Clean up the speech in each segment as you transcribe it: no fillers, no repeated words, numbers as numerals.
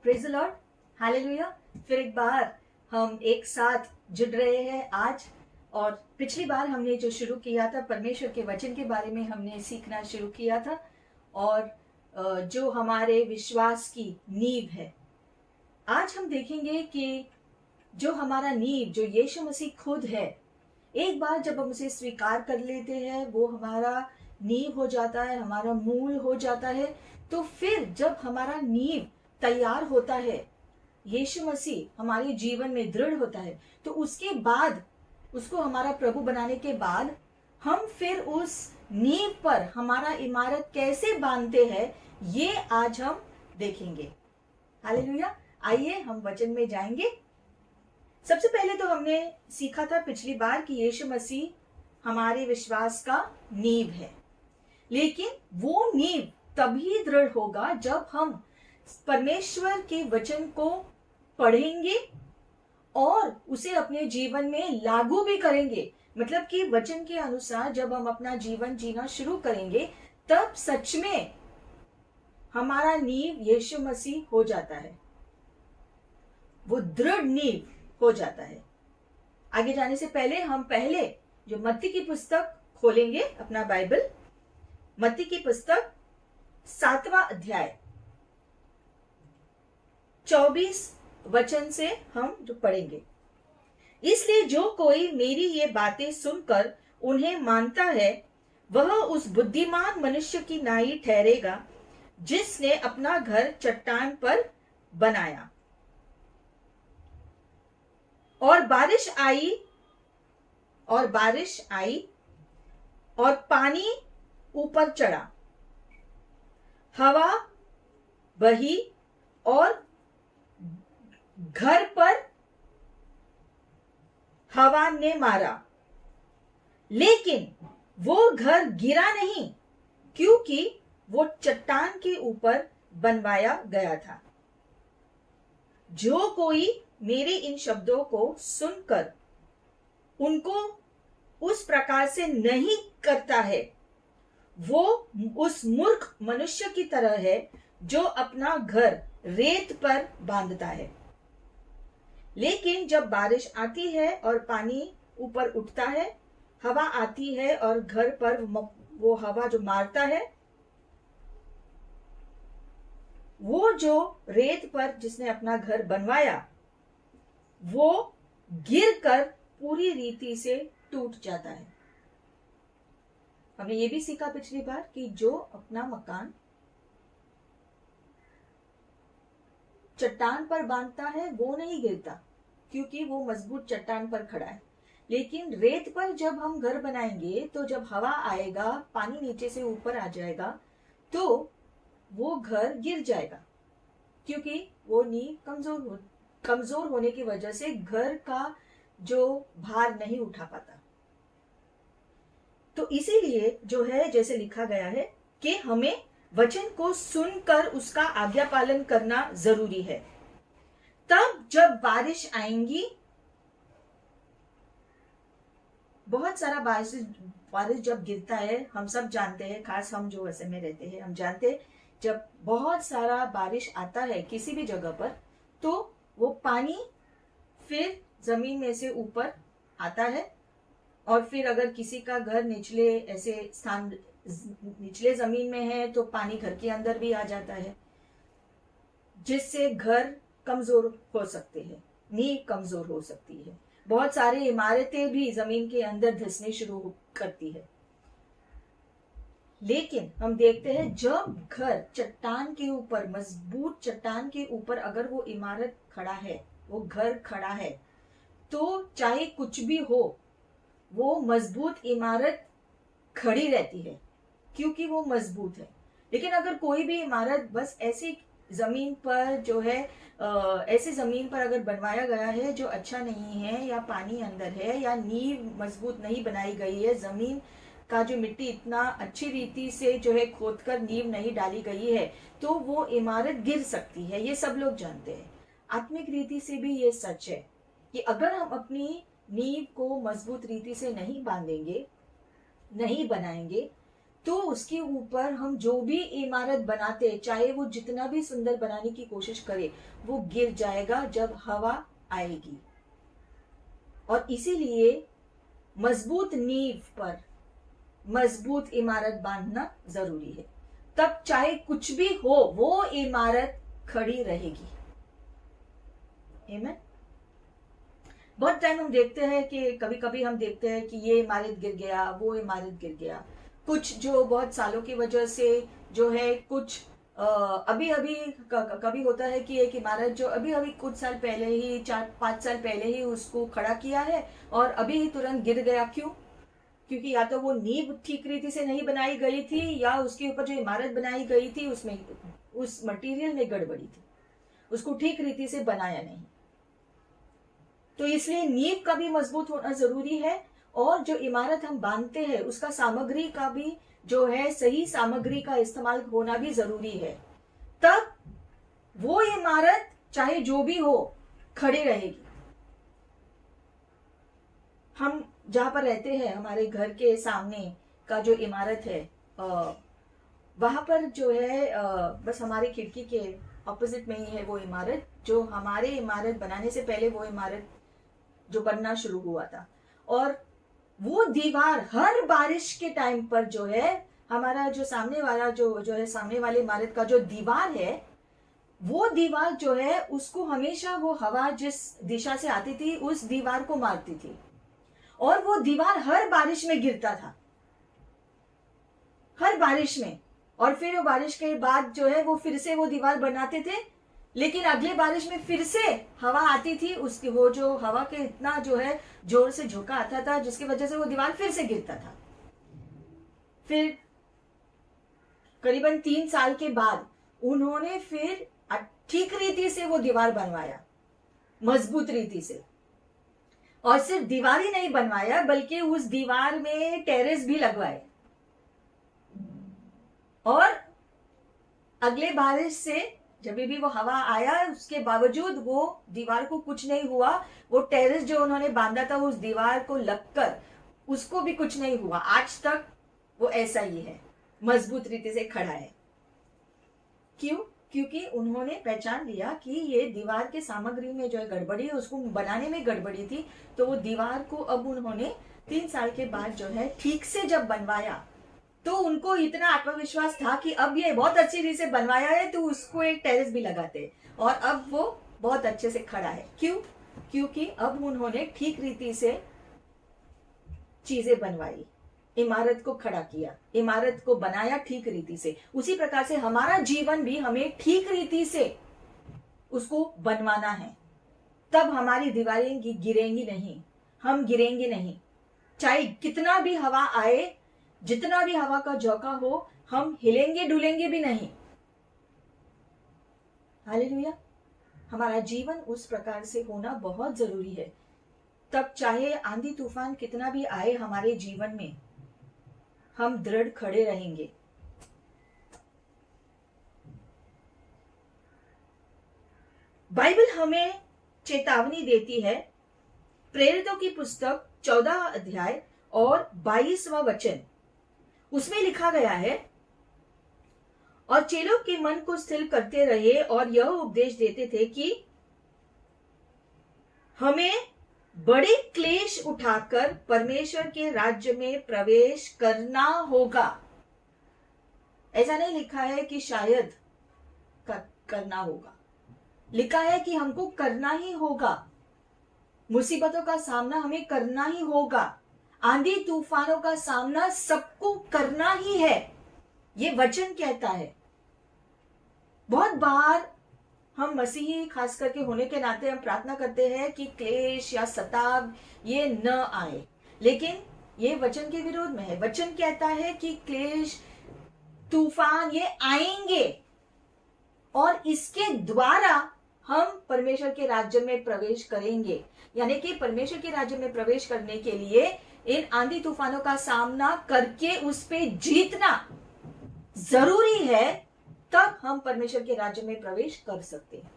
Praise the Lord, hallelujah. फिर एक बार हम एक साथ जुड़ रहे हैं आज। और पिछली बार हमने जो शुरू किया था, परमेश्वर के वचन के बारे में हमने सीखना शुरू किया था। और जो हमारे विश्वास की नींव है, आज हम देखेंगे कि जो हमारा नींव, जो यीशु मसीह खुद है, एक बार जब हम उसे स्वीकार कर लेते हैं, वो हमारा नींव हो जाता है, हमारा मूल हो जाता है। तो फिर जब हमारा नींव तैयार होता है, यीशु मसीह हमारे जीवन में दृढ़ होता है, तो उसके बाद, उसको हमारा प्रभु बनाने के बाद, हम फिर उस नींव पर हमारा इमारत कैसे बांधते हैं, ये आज हम देखेंगे। हालेलुया। आइए हम वचन में जाएंगे। सबसे पहले तो हमने सीखा था पिछली बार कि यीशु मसीह हमारे विश्वास का नींव है, लेकिन वो नींव तभी दृढ़ होगा जब हम परमेश्वर के वचन को पढ़ेंगे और उसे अपने जीवन में लागू भी करेंगे। मतलब कि वचन के अनुसार जब हम अपना जीवन जीना शुरू करेंगे, तब सच में हमारा नींव यीशु मसीह हो जाता है, वो दृढ़ नींव हो जाता है। आगे जाने से पहले हम पहले जो मत्ती की पुस्तक खोलेंगे, अपना बाइबल, मत्ती की पुस्तक 7वां अध्याय 24 वचन से हम जो पढ़ेंगे। इसलिए जो कोई मेरी ये बातें सुनकर उन्हें मानता है, वह उस बुद्धिमान मनुष्य की नाई ठहरेगा जिसने अपना घर चट्टान पर बनाया। और बारिश आई और पानी ऊपर चढ़ा, हवा बही और घर पर हवा ने मारा, लेकिन वो घर गिरा नहीं, क्योंकि वो चट्टान के ऊपर बनवाया गया था। जो कोई मेरे इन शब्दों को सुनकर उनको उस प्रकार से नहीं करता है, वो उस मूर्ख मनुष्य की तरह है जो अपना घर रेत पर बांधता है। लेकिन जब बारिश आती है और पानी ऊपर उठता है, हवा आती है और घर पर वो हवा जो मारता है, वो जो रेत पर जिसने अपना घर बनवाया, वो गिरकर पूरी रीति से टूट जाता है। हमने ये भी सीखा पिछली बार कि जो अपना मकान चट्टान पर बांधता है वो नहीं गिरता, क्योंकि वो मजबूत चट्टान पर खड़ा है। लेकिन रेत पर जब हम घर बनाएंगे, तो जब हवा आएगा, पानी नीचे से ऊपर आ जाएगा, तो वो घर गिर जाएगा, क्योंकि वो नींव कमजोर होने की वजह से घर का जो भार नहीं उठा पाता। तो इसीलिए जो है, जैसे लिखा गया है कि हमें वचन को सुनकर उसका आज्ञा पालन करना जरूरी है। तब जब बारिश आएंगी, बहुत सारा बारिश जब गिरता है, हम सब जानते हैं, खास हम जो ऐसे में रहते हैं, हम जानते हैं जब बहुत सारा बारिश आता है किसी भी जगह पर, तो वो पानी फिर जमीन में से ऊपर आता है, और फिर अगर किसी का घर निचले ऐसे स्थान, निचले जमीन में है, तो पानी घर के अंदर भी आ जाता है, जिससे घर कमजोर हो सकते हैं, नींव कमजोर हो सकती है। बहुत सारी इमारतें भी जमीन के अंदर धंसने शुरू करती है। लेकिन हम देखते हैं जब घर चट्टान के ऊपर, मजबूत चट्टान के ऊपर अगर वो इमारत खड़ा है, वो घर खड़ा है, तो चाहे कुछ भी हो, वो मजबूत इमारत खड़ी रहती है, क्योंकि वो मजबूत है। लेकिन अगर कोई भी इमारत बस ऐसी जमीन पर जो है, ऐसी जमीन पर अगर बनवाया गया है जो अच्छा नहीं है, या पानी अंदर है, या नींव मजबूत नहीं बनाई गई है, जमीन का जो मिट्टी इतना अच्छी रीति से जो है खोदकर नींव नहीं डाली गई है, तो वो इमारत गिर सकती है। ये सब लोग जानते हैं। आत्मिक रीति से भी ये सच है कि अगर हम अपनी नींव को मजबूत रीति से नहीं बांधेंगे, नहीं बनाएंगे, तो उसके ऊपर हम जो भी इमारत बनाते हैं, चाहे वो जितना भी सुंदर बनाने की कोशिश करे, वो गिर जाएगा जब हवा आएगी। और इसीलिए मजबूत नींव पर मजबूत इमारत बांधना जरूरी है, तब चाहे कुछ भी हो वो इमारत खड़ी रहेगी। आमीन। बहुत टाइम हम देखते हैं कि कभी कभी हम देखते हैं कि ये इमारत गिर गया, वो इमारत गिर गया, कुछ जो बहुत सालों की वजह से जो है, कुछ अभी अभी कभी होता है कि एक इमारत जो अभी अभी कुछ साल पहले ही, 4-5 साल पहले ही उसको खड़ा किया है और अभी ही तुरंत गिर गया। क्यों? क्योंकि या तो वो नींव ठीक रीति से नहीं बनाई गई थी, या उसके ऊपर जो इमारत बनाई गई थी उसमें उस मटेरियल में गड़बड़ी थी, उसको ठीक रीति से बनाया नहीं। तो इसलिए नींव का भी मजबूत होना जरूरी है, और जो इमारत हम बांधते हैं उसका सामग्री का भी जो है, सही सामग्री का इस्तेमाल होना भी जरूरी है, तब वो इमारत चाहे जो भी हो खड़ी रहेगी। हम जहां पर रहते हैं, हमारे घर के सामने का जो इमारत है, वहां पर जो है बस हमारे खिड़की के ऑपोजिट में ही है वो इमारत, जो हमारे इमारत बनाने से पहले वो इमारत जो बनना शुरू हुआ था। और वो दीवार हर बारिश के टाइम पर जो है, हमारा जो सामने वाला जो है, सामने वाली इमारत का जो दीवार है, वो दीवार जो है उसको हमेशा वो हवा जिस दिशा से आती थी उस दीवार को मारती थी, और वो दीवार हर बारिश में गिरता था, हर बारिश में। और फिर वो बारिश के बाद जो है वो फिर से वो दीवार बनाते थे, लेकिन अगले बारिश में फिर से हवा आती थी, उसकी वो जो हवा के इतना जो है जोर से झोंका आता था, जिसकी वजह से वो दीवार फिर से गिरता था। फिर करीबन 3 साल के बाद उन्होंने फिर ठीक रीति से वो दीवार बनवाया, मजबूत रीति से। और सिर्फ दीवार ही नहीं बनवाया, बल्कि उस दीवार में टेरेस भी लगवाए। और अगले बारिश से जब भी वो हवा आया, उसके बावजूद वो दीवार को कुछ नहीं हुआ, वो टेरेस जो उन्होंने बांधा था उस दीवार को लगकर उसको भी कुछ नहीं हुआ। आज तक वो ऐसा ही है, मजबूत रीति से खड़ा है। क्यों? क्योंकि उन्होंने पहचान लिया कि ये दीवार के सामग्री में जो है गड़बड़ी है, उसको बनाने में गड़बड़ी थी। तो वो दीवार को अब उन्होंने 3 साल के बाद जो है ठीक से जब बनवाया, तो उनको इतना आत्मविश्वास था कि अब ये बहुत अच्छी रीति से बनवाया है, तो उसको एक टेरेस भी लगाते, और अब वो बहुत अच्छे से खड़ा है। क्यों? क्योंकि अब उन्होंने ठीक रीति से चीजें बनवाई, इमारत को खड़ा किया, इमारत को बनाया ठीक रीति से। उसी प्रकार से हमारा जीवन भी हमें ठीक रीति से उसको बनवाना है, तब हमारी दीवारें गिरेंगी नहीं, हम गिरेंगे नहीं। चाहे कितना भी हवा आए, जितना भी हवा का झोंका हो, हम हिलेंगे डुलेंगे भी नहीं। हालेलुया। हमारा जीवन उस प्रकार से होना बहुत जरूरी है, तब चाहे आंधी तूफान कितना भी आए हमारे जीवन में, हम दृढ़ खड़े रहेंगे। बाइबल हमें चेतावनी देती है। प्रेरितों की पुस्तक 14 अध्याय और 22वां वचन, उसमें लिखा गया है, और चेलों के मन को स्थिर करते रहे और यह उपदेश देते थे कि हमें बड़े क्लेश उठाकर परमेश्वर के राज्य में प्रवेश करना होगा। ऐसा नहीं लिखा है कि शायद करना होगा, लिखा है कि हमको करना ही होगा। मुसीबतों का सामना हमें करना ही होगा, आंधी तूफानों का सामना सबको करना ही है, ये वचन कहता है। बहुत बार हम मसीही खास करके होने के नाते हम प्रार्थना करते हैं कि क्लेश या सताव ये न आए, लेकिन ये वचन के विरोध में है। वचन कहता है कि क्लेश तूफान ये आएंगे, और इसके द्वारा हम परमेश्वर के राज्य में प्रवेश करेंगे। यानी कि परमेश्वर के राज्य में प्रवेश करने के लिए इन आंधी तूफानों का सामना करके उस पे जीतना जरूरी है, तब हम परमेश्वर के राज्य में प्रवेश कर सकते हैं।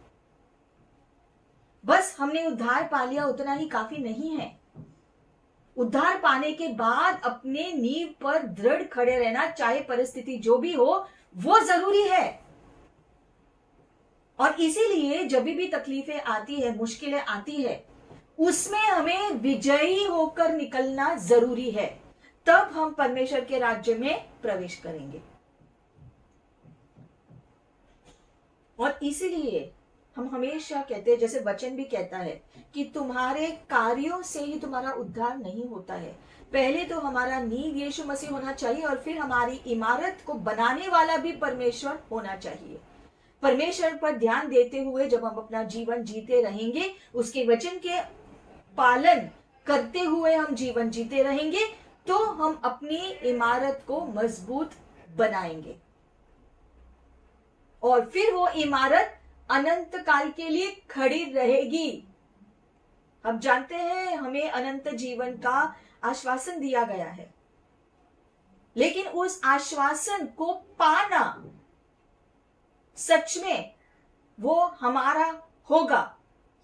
बस हमने उद्धार पा लिया उतना ही काफी नहीं है। उद्धार पाने के बाद अपने नींव पर दृढ़ खड़े रहना, चाहे परिस्थिति जो भी हो, वो जरूरी है। और इसीलिए जब भी तकलीफें आती है, मुश्किलें आती है, उसमें हमें विजयी होकर निकलना जरूरी है। तब हम परमेश्वर के राज्य में प्रवेश करेंगे। और इसीलिए हम हमेशा कहते हैं, जैसे वचन भी कहता है कि तुम्हारे कार्यों से ही तुम्हारा उद्धार नहीं होता है। पहले तो हमारा नींव यीशु मसीह होना चाहिए और फिर हमारी इमारत को बनाने वाला भी परमेश्वर होना चाहिए। परमेश्वर पर ध्यान देते हुए जब हम अपना जीवन जीते रहेंगे, उसके वचन के पालन करते हुए हम जीवन जीते रहेंगे, तो हम अपनी इमारत को मजबूत बनाएंगे और फिर वो इमारत अनंत काल के लिए खड़ी रहेगी। हम जानते हैं हमें अनंत जीवन का आश्वासन दिया गया है, लेकिन उस आश्वासन को पाना सच में वो हमारा होगा,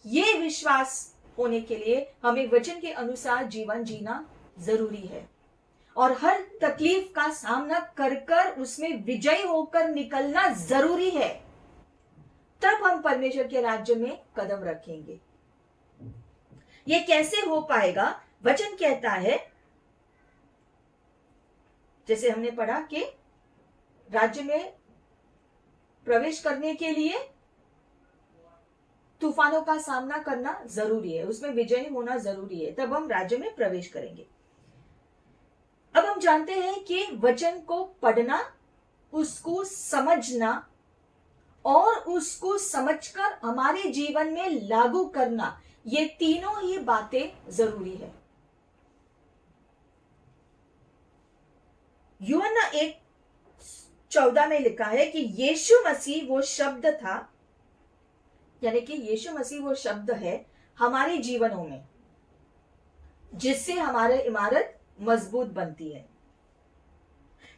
ये विश्वास होने के लिए हमें वचन के अनुसार जीवन जीना जरूरी है और हर तकलीफ का सामना कर कर उसमें विजयी होकर निकलना जरूरी है। तब हम परमेश्वर के राज्य में कदम रखेंगे। ये कैसे हो पाएगा? वचन कहता है, जैसे हमने पढ़ा कि राज्य में प्रवेश करने के लिए तूफानों का सामना करना जरूरी है, उसमें विजयी होना जरूरी है, तब हम राज्य में प्रवेश करेंगे। अब हम जानते हैं कि वचन को पढ़ना, उसको समझना और उसको समझकर हमारे जीवन में लागू करना, ये तीनों ही बातें जरूरी है। यूहन्ना 1:14 में लिखा है कि यीशु मसीह वो शब्द था, यानी कि यीशु मसीह वो शब्द है हमारे जीवनों में, जिससे हमारी इमारत मजबूत बनती है,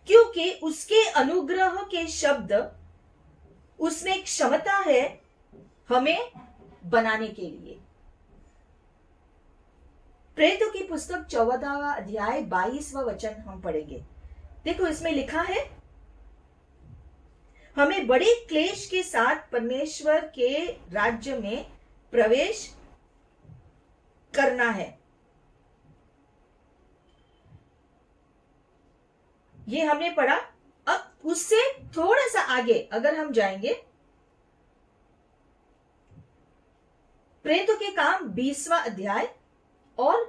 क्योंकि उसके अनुग्रह के शब्द, उसमें क्षमता है हमें बनाने के लिए। प्रेरितों की पुस्तक 14वां अध्याय 22वां वचन हम पढ़ेंगे। देखो, इसमें लिखा है, हमें बड़े क्लेश के साथ परमेश्वर के राज्य में प्रवेश करना है। ये हमने पढ़ा। अब उससे थोड़ा सा आगे अगर हम जाएंगे, प्रेरितों के काम 20वां अध्याय और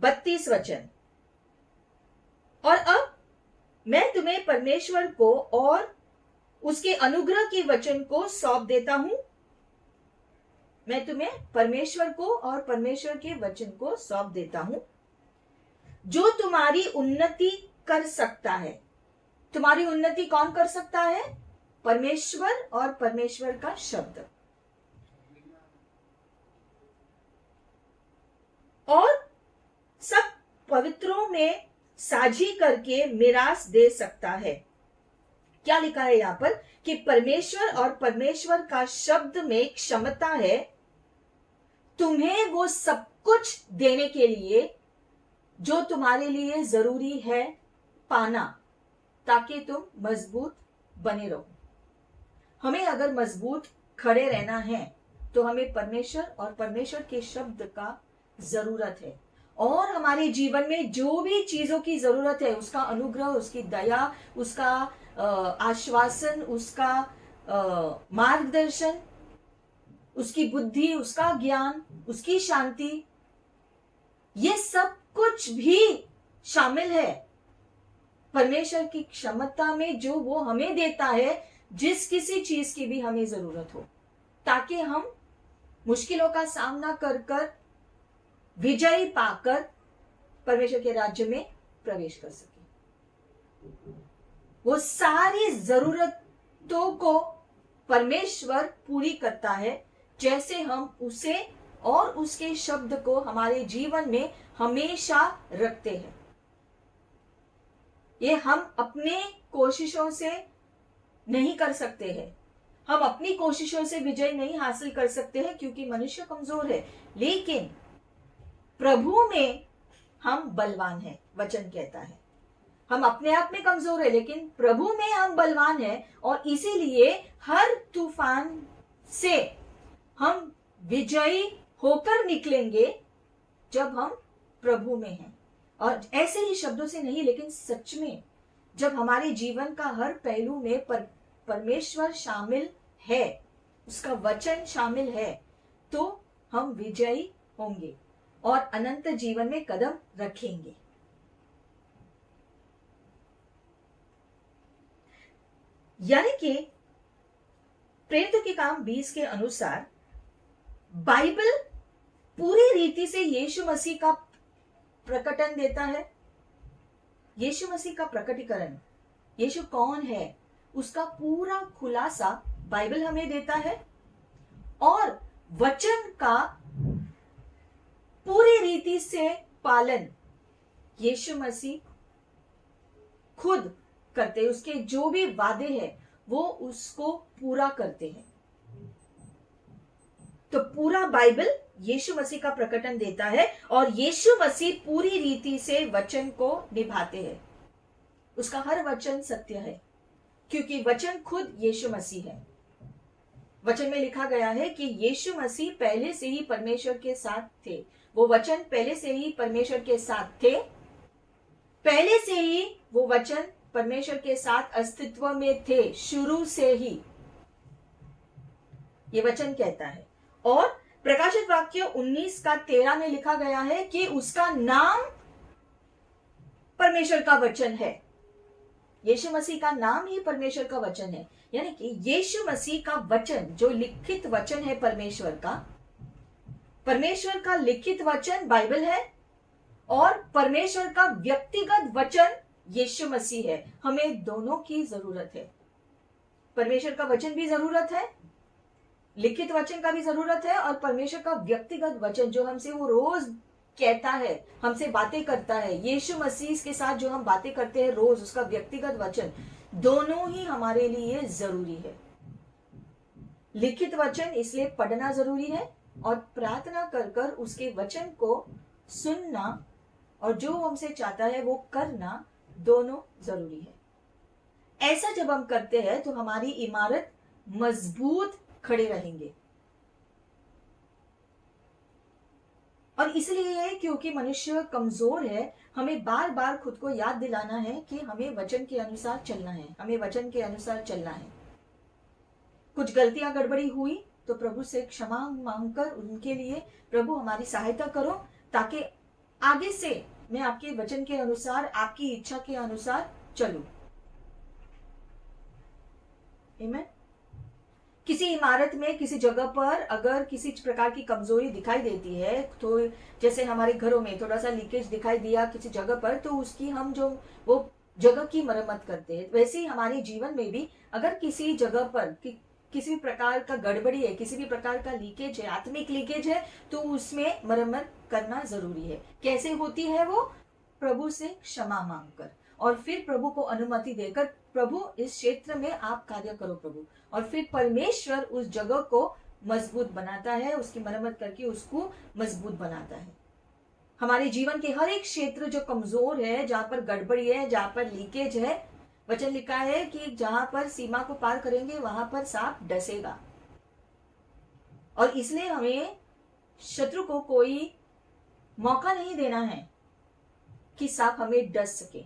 32 वचन। और अब मैं तुम्हें परमेश्वर को और उसके अनुग्रह के वचन को सौंप देता हूं। मैं तुम्हें परमेश्वर को और परमेश्वर के वचन को सौंप देता हूं, जो तुम्हारी उन्नति कर सकता है। तुम्हारी उन्नति कौन कर सकता है? परमेश्वर और परमेश्वर का शब्द। और सब पवित्रों में साझी करके मिरास दे सकता है। क्या लिखा है यहां पर कि परमेश्वर और परमेश्वर का शब्द में क्षमता है तुम्हें वो सब कुछ देने के लिए जो तुम्हारे लिए जरूरी है पाना, ताकि तुम मजबूत बने रहो। हमें अगर मजबूत खड़े रहना है तो हमें परमेश्वर और परमेश्वर के शब्द का जरूरत है। और हमारे जीवन में जो भी चीजों की जरूरत है, उसका अनुग्रह, उसकी दया, उसका आश्वासन, उसका मार्गदर्शन, उसकी बुद्धि, उसका ज्ञान, उसकी शांति, ये सब कुछ भी शामिल है परमेश्वर की क्षमता में, जो वो हमें देता है जिस किसी चीज की भी हमें जरूरत हो, ताकि हम मुश्किलों का सामना कर कर विजयी पाकर परमेश्वर के राज्य में प्रवेश कर सके। वो सारी जरूरतों को परमेश्वर पूरी करता है, जैसे हम उसे और उसके शब्द को हमारे जीवन में हमेशा रखते हैं। ये हम अपने कोशिशों से नहीं कर सकते हैं, हम अपनी कोशिशों से विजय नहीं हासिल कर सकते हैं, क्योंकि मनुष्य कमजोर है। लेकिन प्रभु में हम बलवान हैं, वचन कहता है। हम अपने आप में कमजोर है, लेकिन प्रभु में हम बलवान हैं, और इसीलिए हर तूफान से हम विजयी होकर निकलेंगे जब हम प्रभु में हैं। और ऐसे ही शब्दों से नहीं, लेकिन सच में जब हमारे जीवन का हर पहलू में परमेश्वर शामिल है, उसका वचन शामिल है, तो हम विजयी होंगे और अनंत जीवन में कदम रखेंगे। यानी कि प्रेरितों के काम 20 के अनुसार बाइबल पूरी रीति से यीशु मसीह का प्रकटन देता है। यीशु मसीह का प्रकटीकरण, यीशु कौन है, उसका पूरा खुलासा बाइबल हमें देता है, और वचन का पूरी रीति से पालन यीशु मसीह खुद करते हैं। उसके जो भी वादे हैं वो उसको पूरा करते हैं। तो पूरा बाइबल यीशु मसीह का प्रकटन देता है, और यीशु मसीह पूरी रीति से वचन को निभाते हैं। उसका हर वचन सत्य है, क्योंकि वचन खुद यीशु मसीह है। वचन में लिखा गया है कि यीशु मसीह पहले से ही परमेश्वर के साथ थे। वो वचन पहले से ही परमेश्वर के साथ थे, पहले से ही वो वचन परमेश्वर के साथ अस्तित्व में थे, शुरू से ही, ये वचन कहता है। और प्रकाशित वाक्य 19 का 13 में लिखा गया है कि उसका नाम परमेश्वर का वचन है। यीशु मसीह का नाम ही परमेश्वर का वचन है। यानी कि यीशु मसीह का वचन, जो लिखित वचन है परमेश्वर का लिखित वचन बाइबल है, और परमेश्वर का व्यक्तिगत वचन यीशु मसीह है। हमें दोनों की जरूरत है। परमेश्वर का वचन भी जरूरत है, लिखित वचन का भी जरूरत है, और परमेश्वर का व्यक्तिगत वचन जो हमसे वो रोज कहता है, हमसे बातें करता है, यीशु मसीह के साथ जो हम बातें करते हैं रोज, उसका व्यक्तिगत वचन, दोनों ही हमारे लिए जरूरी है। लिखित वचन इसलिए पढ़ना जरूरी है, और प्रार्थना कर कर उसके वचन को सुनना, और जो हमसे चाहता है वो करना, दोनों जरूरी है। ऐसा जब हम करते हैं तो हमारी इमारत मजबूत खड़े रहेंगे। और इसलिए क्योंकि मनुष्य कमजोर है, हमें बार बार खुद को याद दिलाना है कि हमें वचन के अनुसार चलना है, हमें वचन के अनुसार चलना है। कुछ गलतियां गड़बड़ी हुई तो प्रभु से क्षमा मांगकर उनके लिए प्रभु हमारी सहायता करो, ताकि आगे से मैं आपके वचन के अनुसार, आपकी इच्छा के अनुसार चलूं। आमीन। किसी इमारत में, किसी जगह पर अगर किसी प्रकार की कमजोरी दिखाई देती है, तो जैसे हमारे घरों में थोड़ा सा लीकेज दिखाई दिया किसी जगह पर, तो उसकी हम जो वो जगह की मरम्मत करते हैं, वैसे ही हमारे जीवन में भी अगर किसी जगह पर किसी भी प्रकार का गड़बड़ी है, किसी भी प्रकार का लीकेज है, आत्मिक लीकेज है, तो उसमें मरम्मत करना जरूरी है। कैसे होती है वो? प्रभु से क्षमा मांगकर, और फिर प्रभु को अनुमति देकर, प्रभु इस क्षेत्र में आप कार्य करो प्रभु, और फिर परमेश्वर उस जगह को मजबूत बनाता है, उसकी मरम्मत करके उसको मजबूत बनाता है। हमारे जीवन के हर एक क्षेत्र जो कमजोर है, जहां पर गड़बड़ी है, जहां पर लीकेज है, वचन लिखा है कि जहां पर सीमा को पार करेंगे वहां पर सांप डसेगा, और इसलिए हमें शत्रु को कोई मौका नहीं देना है कि सांप हमें डस सके।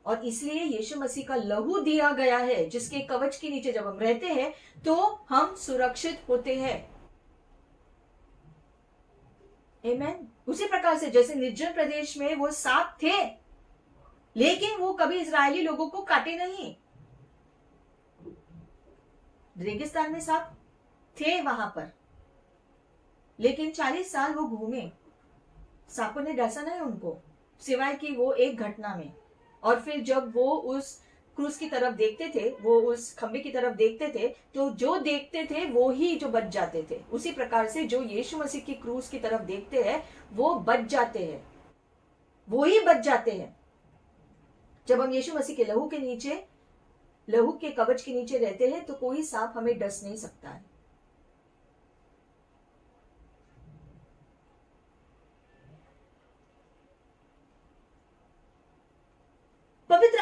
और इसलिए यीशु मसीह का लहू दिया गया है, जिसके कवच के नीचे जब हम रहते हैं तो हम सुरक्षित होते हैं। आमीन। उसी प्रकार से जैसे निर्जन प्रदेश में वो सांप थे, लेकिन वो कभी इजरायली लोगों को काटे नहीं। रेगिस्तान में सांप थे वहां पर, लेकिन 40 साल वो घूमे, सांपों ने डसा नहीं उनको, सिवाय कि वो एक घटना में। और फिर जब वो उस क्रूस की तरफ देखते थे, वो उस खंबे की तरफ देखते थे, तो जो देखते थे वो ही जो बच जाते थे। उसी प्रकार से जो यीशु मसीह की क्रूस की तरफ देखते हैं वो बच जाते हैं, वो ही बच जाते हैं। जब हम यीशु मसीह के लहू के नीचे, लहू के कवच के नीचे रहते हैं, तो कोई सांप हमें डस नहीं सकता है।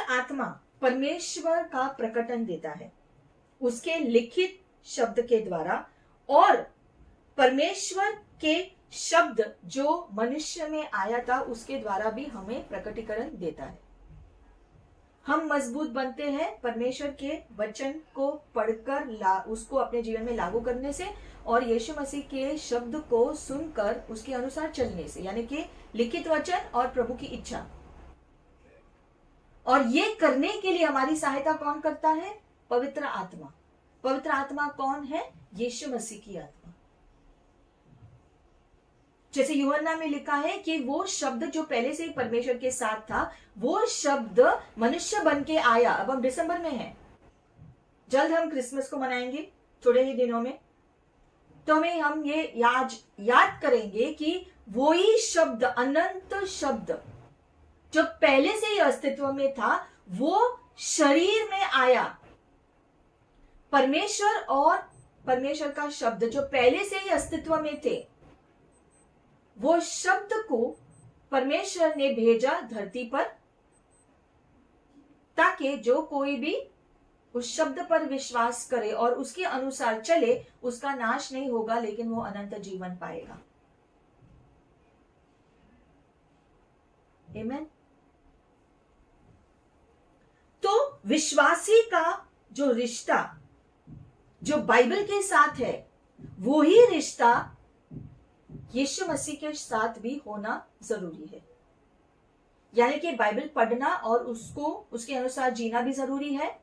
आत्मा परमेश्वर का प्रकटन देता है उसके लिखित शब्द के द्वारा, और परमेश्वर के शब्द जो मनुष्य में आया था उसके द्वारा भी हमें प्रकटीकरण देता है। हम मजबूत बनते हैं परमेश्वर के वचन को पढ़कर उसको अपने जीवन में लागू करने से, और यीशु मसीह के शब्द को सुनकर उसके अनुसार चलने से, यानी कि लिखित वचन और प्रभु की इच्छा। और ये करने के लिए हमारी सहायता कौन करता है? पवित्र आत्मा। पवित्र आत्मा कौन है? यीशु मसीह की आत्मा। जैसे यूहन्ना में लिखा है कि वो शब्द जो पहले से ही परमेश्वर के साथ था, वो शब्द मनुष्य बन के आया। अब हम दिसंबर में हैं, जल्द हम क्रिसमस को मनाएंगे थोड़े ही दिनों में, तो हमें हम ये याद करेंगे कि वो ही शब्द, अनंत शब्द जो पहले से ही अस्तित्व में था, वो शरीर में आया। परमेश्वर और परमेश्वर का शब्द जो पहले से ही अस्तित्व में थे, वो शब्द को परमेश्वर ने भेजा धरती पर, ताकि जो कोई भी उस शब्द पर विश्वास करे और उसके अनुसार चले, उसका नाश नहीं होगा लेकिन वो अनंत जीवन पाएगा। आमीन। तो विश्वासी का जो रिश्ता जो बाइबल के साथ है, वो ही रिश्ता यीशु मसीह के साथ भी होना जरूरी है। यानी कि बाइबल पढ़ना और उसको उसके अनुसार जीना भी जरूरी है,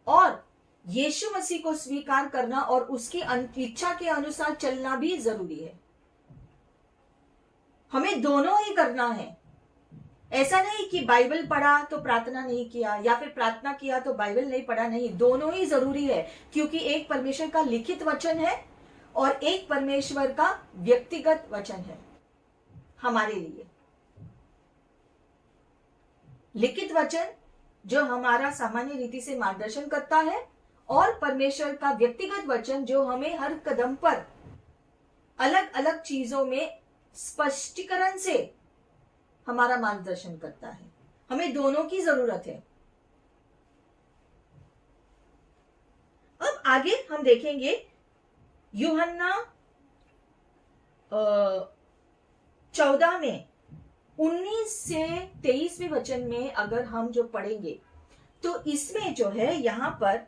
और यीशु मसीह को स्वीकार करना और उसकी इच्छा के अनुसार चलना भी जरूरी है। हमें दोनों ही करना है। ऐसा नहीं कि बाइबल पढ़ा तो प्रार्थना नहीं किया, या फिर प्रार्थना किया तो बाइबल नहीं पढ़ा। नहीं, दोनों ही जरूरी है, क्योंकि एक परमेश्वर का लिखित वचन है और एक परमेश्वर का व्यक्तिगत वचन है हमारे लिए। लिखित वचन जो हमारा सामान्य रीति से मार्गदर्शन करता है, और परमेश्वर का व्यक्तिगत वचन जो हमें हर कदम पर अलग अलग चीजों में स्पष्टीकरण से हमारा मार्गदर्शन करता है। हमें दोनों की जरूरत है। अब आगे हम देखेंगे यूहन्ना 14 में 19 से 23वें वचन में अगर हम जो पढ़ेंगे, तो इसमें जो है यहां पर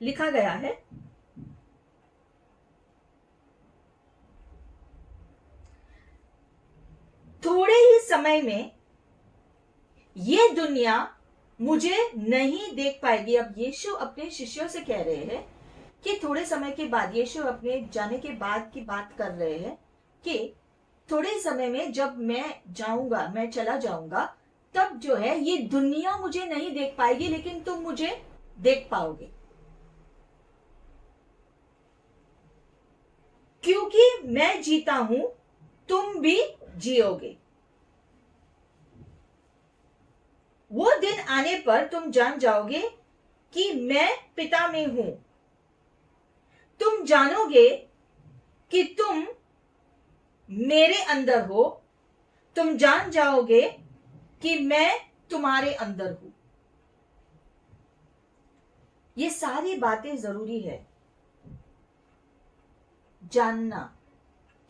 लिखा गया है, थोड़े ही समय में ये दुनिया मुझे नहीं देख पाएगी। अब यीशु अपने शिष्यों से कह रहे हैं कि थोड़े समय के बाद, यीशु अपने जाने के बाद की बात कर रहे हैं कि थोड़े समय में जब मैं जाऊंगा, मैं चला जाऊंगा, तब जो है ये दुनिया मुझे नहीं देख पाएगी, लेकिन तुम मुझे देख पाओगे, क्योंकि मैं जीता हूं, तुम भी जियोगे। वो दिन आने पर तुम जान जाओगे कि मैं पिता में हूं, तुम जानोगे कि तुम मेरे अंदर हो, तुम जान जाओगे कि मैं तुम्हारे अंदर हूं। ये सारी बातें जरूरी है जानना।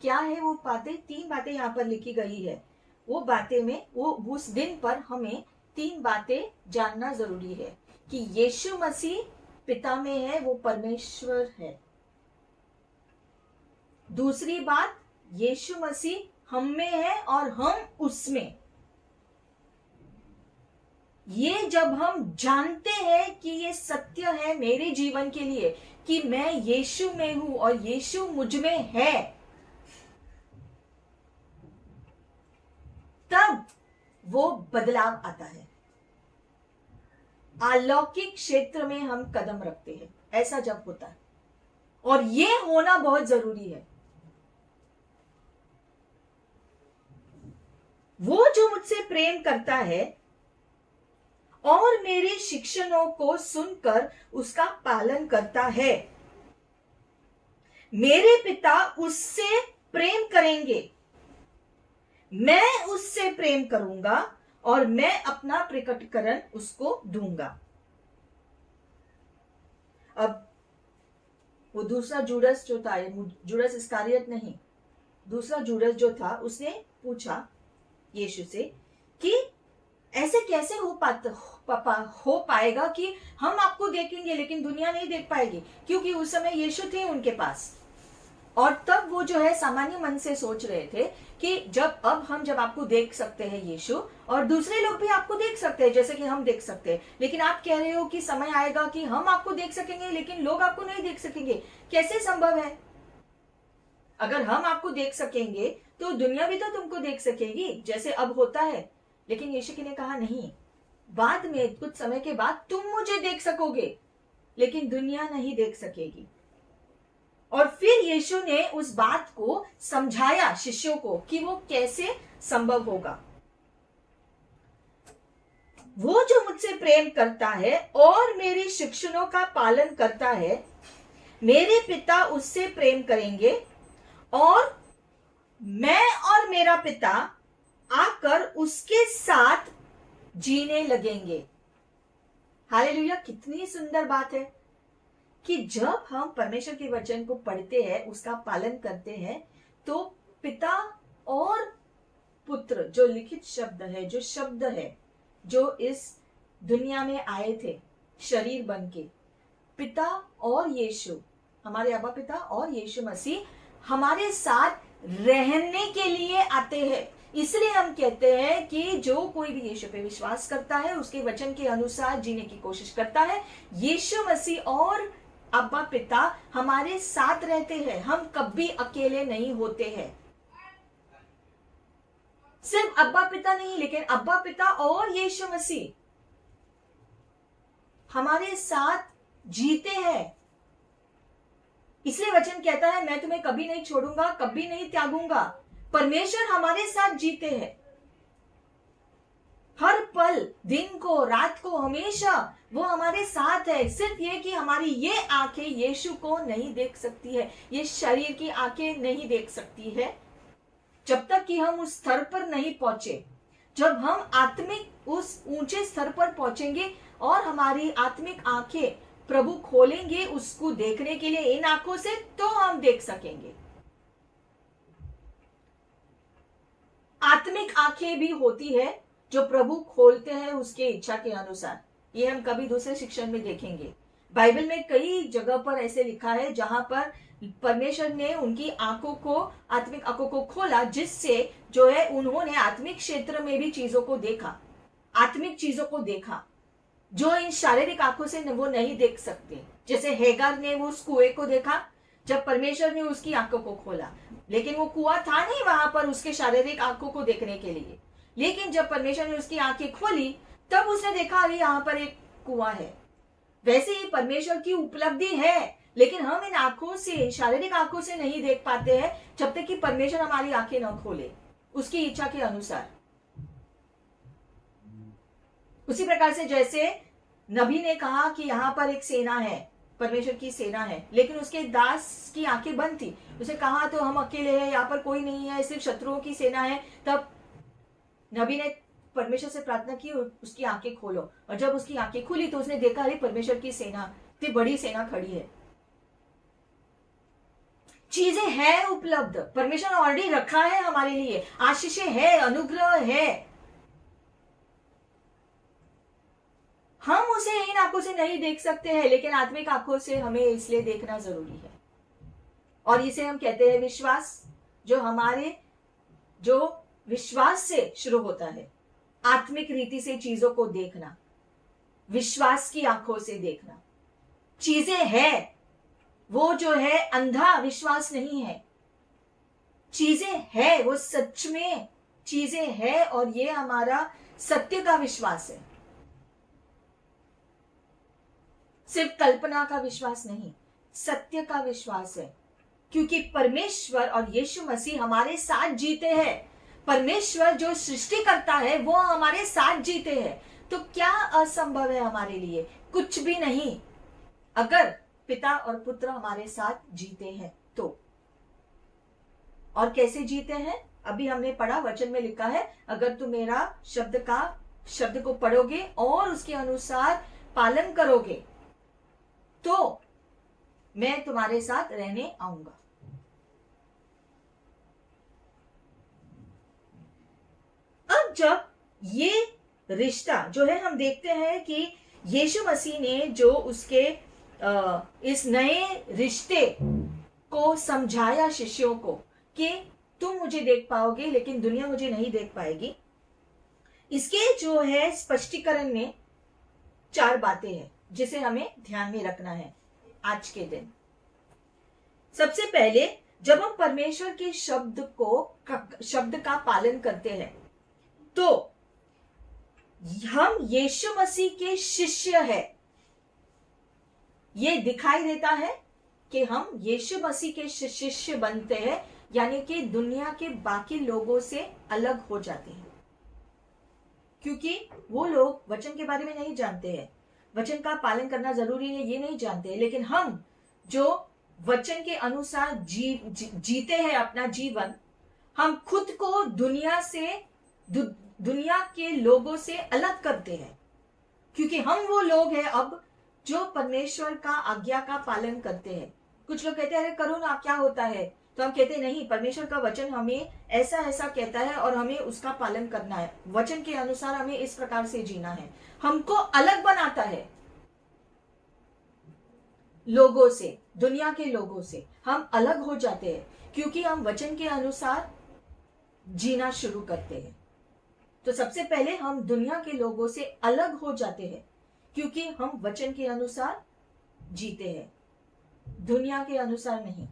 क्या है वो बातें? 3 बातें यहां पर लिखी गई है। वो बातें में, वो उस दिन पर हमें 3 बातें जानना जरूरी है कि यीशु मसीह पिता में है, वो परमेश्वर है। दूसरी बात, यीशु मसीह हम में है और हम उसमें। ये जब हम जानते हैं कि ये सत्य है मेरे जीवन के लिए कि मैं यीशु में हूं और यीशु मुझ में है, तब वो बदलाव आता है। अलौकिक क्षेत्र में हम कदम रखते हैं, ऐसा जब होता है, और ये होना बहुत जरूरी है। वो जो मुझसे प्रेम करता है और मेरे शिक्षणों को सुनकर उसका पालन करता है, मेरे पिता उससे प्रेम करेंगे, मैं उससे प्रेम करूंगा और मैं अपना प्रकटीकरण उसको दूंगा। अब वो दूसरा जूडस जो था, जूडस इस्कारियत नहीं, दूसरा जूडस जो था, उसने पूछा यीशु से कि ऐसे कैसे हो पाएगा कि हम आपको देखेंगे लेकिन दुनिया नहीं देख पाएगी, क्योंकि उस समय यीशु थे उनके पास। और तब वो जो है सामान्य मन से सोच रहे थे कि जब आपको देख सकते हैं यीशु, और दूसरे लोग भी आपको देख सकते हैं जैसे कि हम देख सकते हैं, लेकिन आप कह रहे हो कि समय आएगा कि हम आपको देख सकेंगे लेकिन लोग आपको नहीं देख सकेंगे, कैसे संभव है? अगर हम आपको देख सकेंगे तो दुनिया भी तो तुमको देख सकेगी जैसे अब होता है। लेकिन यीशु ने कहा नहीं, बाद में कुछ समय के बाद तुम मुझे देख सकोगे लेकिन दुनिया नहीं देख सकेगी। और फिर यीशु ने उस बात को समझाया शिष्यों को कि वो कैसे संभव होगा। वो जो मुझसे प्रेम करता है और मेरी शिक्षणों का पालन करता है, मेरे पिता उससे प्रेम करेंगे और मैं और मेरा पिता आकर उसके साथ जीने लगेंगे। हालेलुया! कितनी सुंदर बात है कि जब हम परमेश्वर के वचन को पढ़ते हैं, उसका पालन करते हैं, तो पिता और पुत्र जो लिखित शब्द है, जो शब्द है, जो इस दुनिया में आए थे शरीर बन के, पिता और यीशु, हमारे अब्बा पिता और यीशु मसीह हमारे साथ रहने के लिए आते हैं। इसलिए हम कहते हैं कि जो कोई भी यीशु पे विश्वास करता है, उसके वचन के अनुसार जीने की कोशिश करता है, यीशु मसीह और अब्बा पिता हमारे साथ रहते हैं। हम कभी अकेले नहीं होते हैं। सिर्फ अब्बा पिता नहीं, लेकिन अब्बा पिता और यीशु मसीह हमारे साथ जीते हैं। इसलिए वचन कहता है, मैं तुम्हें कभी नहीं छोड़ूंगा, कभी नहीं त्यागूंगा। परमेश्वर हमारे साथ जीते हैं हर पल, दिन को, रात को, हमेशा वो हमारे साथ है। सिर्फ ये कि हमारी ये आंखें यीशु को नहीं देख सकती है, ये शरीर की आंखें नहीं देख सकती है, जब तक कि हम उस स्तर पर नहीं पहुंचे। जब हम आत्मिक उस ऊंचे स्तर पर पहुंचेंगे और हमारी आत्मिक आंखें प्रभु खोलेंगे उसको देखने के लिए इन आंखों से, तो हम देख सकेंगे। आत्मिक आंखें भी होती है जो प्रभु खोलते हैं उसके इच्छा के अनुसार। ये हम कभी दूसरे शिक्षण में देखेंगे। बाइबल में कई जगह पर ऐसे लिखा है जहां पर परमेश्वर ने उनकी आंखों को, आत्मिक आंखों को खोला, जिससे जो है उन्होंने आत्मिक क्षेत्र में भी चीजों को देखा, आत्मिक चीजों को देखा जो इन शारीरिक आंखों से वो नहीं देख सकते। जैसे हेगार ने वो उस कुएं को देखा जब परमेश्वर ने उसकी आंखों को खोला, लेकिन वो कुआं था नहीं वहां पर उसके शारीरिक आंखों को देखने के लिए। लेकिन जब परमेश्वर ने उसकी आंखें खोली तब उसने देखा, अरे यहाँ पर एक कुआं है। वैसे ही परमेश्वर की उपलब्धि है, लेकिन हम इन आंखों से, शारीरिक आंखों से नहीं देख पाते हैं जब तक कि परमेश्वर हमारी आंखें न खोले उसकी इच्छा के अनुसार। उसी प्रकार से जैसे नबी ने कहा कि यहाँ पर एक सेना है, परमेश्वर की सेना है, लेकिन उसके दास की आंखें बंद थी। उसे कहा तो हम अकेले हैं, यहाँ पर कोई नहीं है, सिर्फ शत्रुओं की सेना है। तब नबी ने परमेश्वर से प्रार्थना की, उसकी आंखें खोलो। और जब उसकी आंखें खुली तो उसने देखा, अरे परमेश्वर की सेना, इतनी बड़ी सेना खड़ी है। चीजें हैं उपलब्ध, परमेश्वर ऑलरेडी रखा है हमारे लिए, आशीषें है, अनुग्रह है। हम उसे इन आंखों से नहीं देख सकते हैं, लेकिन आत्मिक आंखों से हमें इसलिए देखना जरूरी है। और इसे हम कहते हैं विश्वास, जो हमारे जो विश्वास से शुरू होता है। आत्मिक रीति से चीजों को देखना, विश्वास की आंखों से देखना। चीजें है, वो जो है अंधा विश्वास नहीं है। चीजें है, वो सच में चीजें है, और ये हमारा सत्य का विश्वास है, सिर्फ कल्पना का विश्वास नहीं, सत्य का विश्वास है। क्योंकि परमेश्वर और यीशु मसीह हमारे साथ जीते हैं। परमेश्वर जो सृष्टि करता है वो हमारे साथ जीते हैं। तो क्या असंभव है हमारे लिए? कुछ भी नहीं, अगर पिता और पुत्र हमारे साथ जीते हैं तो। और कैसे जीते हैं? अभी हमने पढ़ा, वचन में लिखा है, अगर तुम मेरा शब्द को पढ़ोगे और उसके अनुसार पालन करोगे तो मैं तुम्हारे साथ रहने आऊंगा। अब जब ये रिश्ता जो है, हम देखते हैं कि यीशु मसीह ने जो उसके इस नए रिश्ते को समझाया शिष्यों को कि तुम मुझे देख पाओगे लेकिन दुनिया मुझे नहीं देख पाएगी, इसके जो है स्पष्टीकरण में 4 बातें हैं जिसे हमें ध्यान में रखना है आज के दिन। सबसे पहले, जब हम परमेश्वर के शब्द का पालन करते हैं तो हम यीशु मसीह के शिष्य हैं। ये दिखाई देता है कि हम यीशु मसीह के शिष्य बनते हैं, यानी कि दुनिया के बाकी लोगों से अलग हो जाते हैं, क्योंकि वो लोग वचन के बारे में नहीं जानते हैं, वचन का पालन करना जरूरी है ये नहीं जानते हैं। लेकिन हम जो वचन के अनुसार जीते हैं अपना जीवन, हम खुद को दुनिया के लोगों से अलग करते हैं, क्योंकि हम वो लोग हैं अब जो परमेश्वर का आज्ञा का पालन करते हैं। कुछ लोग कहते हैं अरे करो ना, क्या होता है? तो हम कहते नहीं, परमेश्वर का वचन हमें ऐसा ऐसा कहता है और हमें उसका पालन करना है, वचन के अनुसार हमें इस प्रकार से जीना है। हमको अलग बनाता है लोगों से, दुनिया के लोगों से हम अलग हो जाते हैं क्योंकि हम वचन के अनुसार जीना शुरू करते हैं। तो सबसे पहले हम दुनिया के लोगों से अलग हो जाते हैं क्योंकि हम वचन के अनुसार जीते हैं, दुनिया के अनुसार नहीं।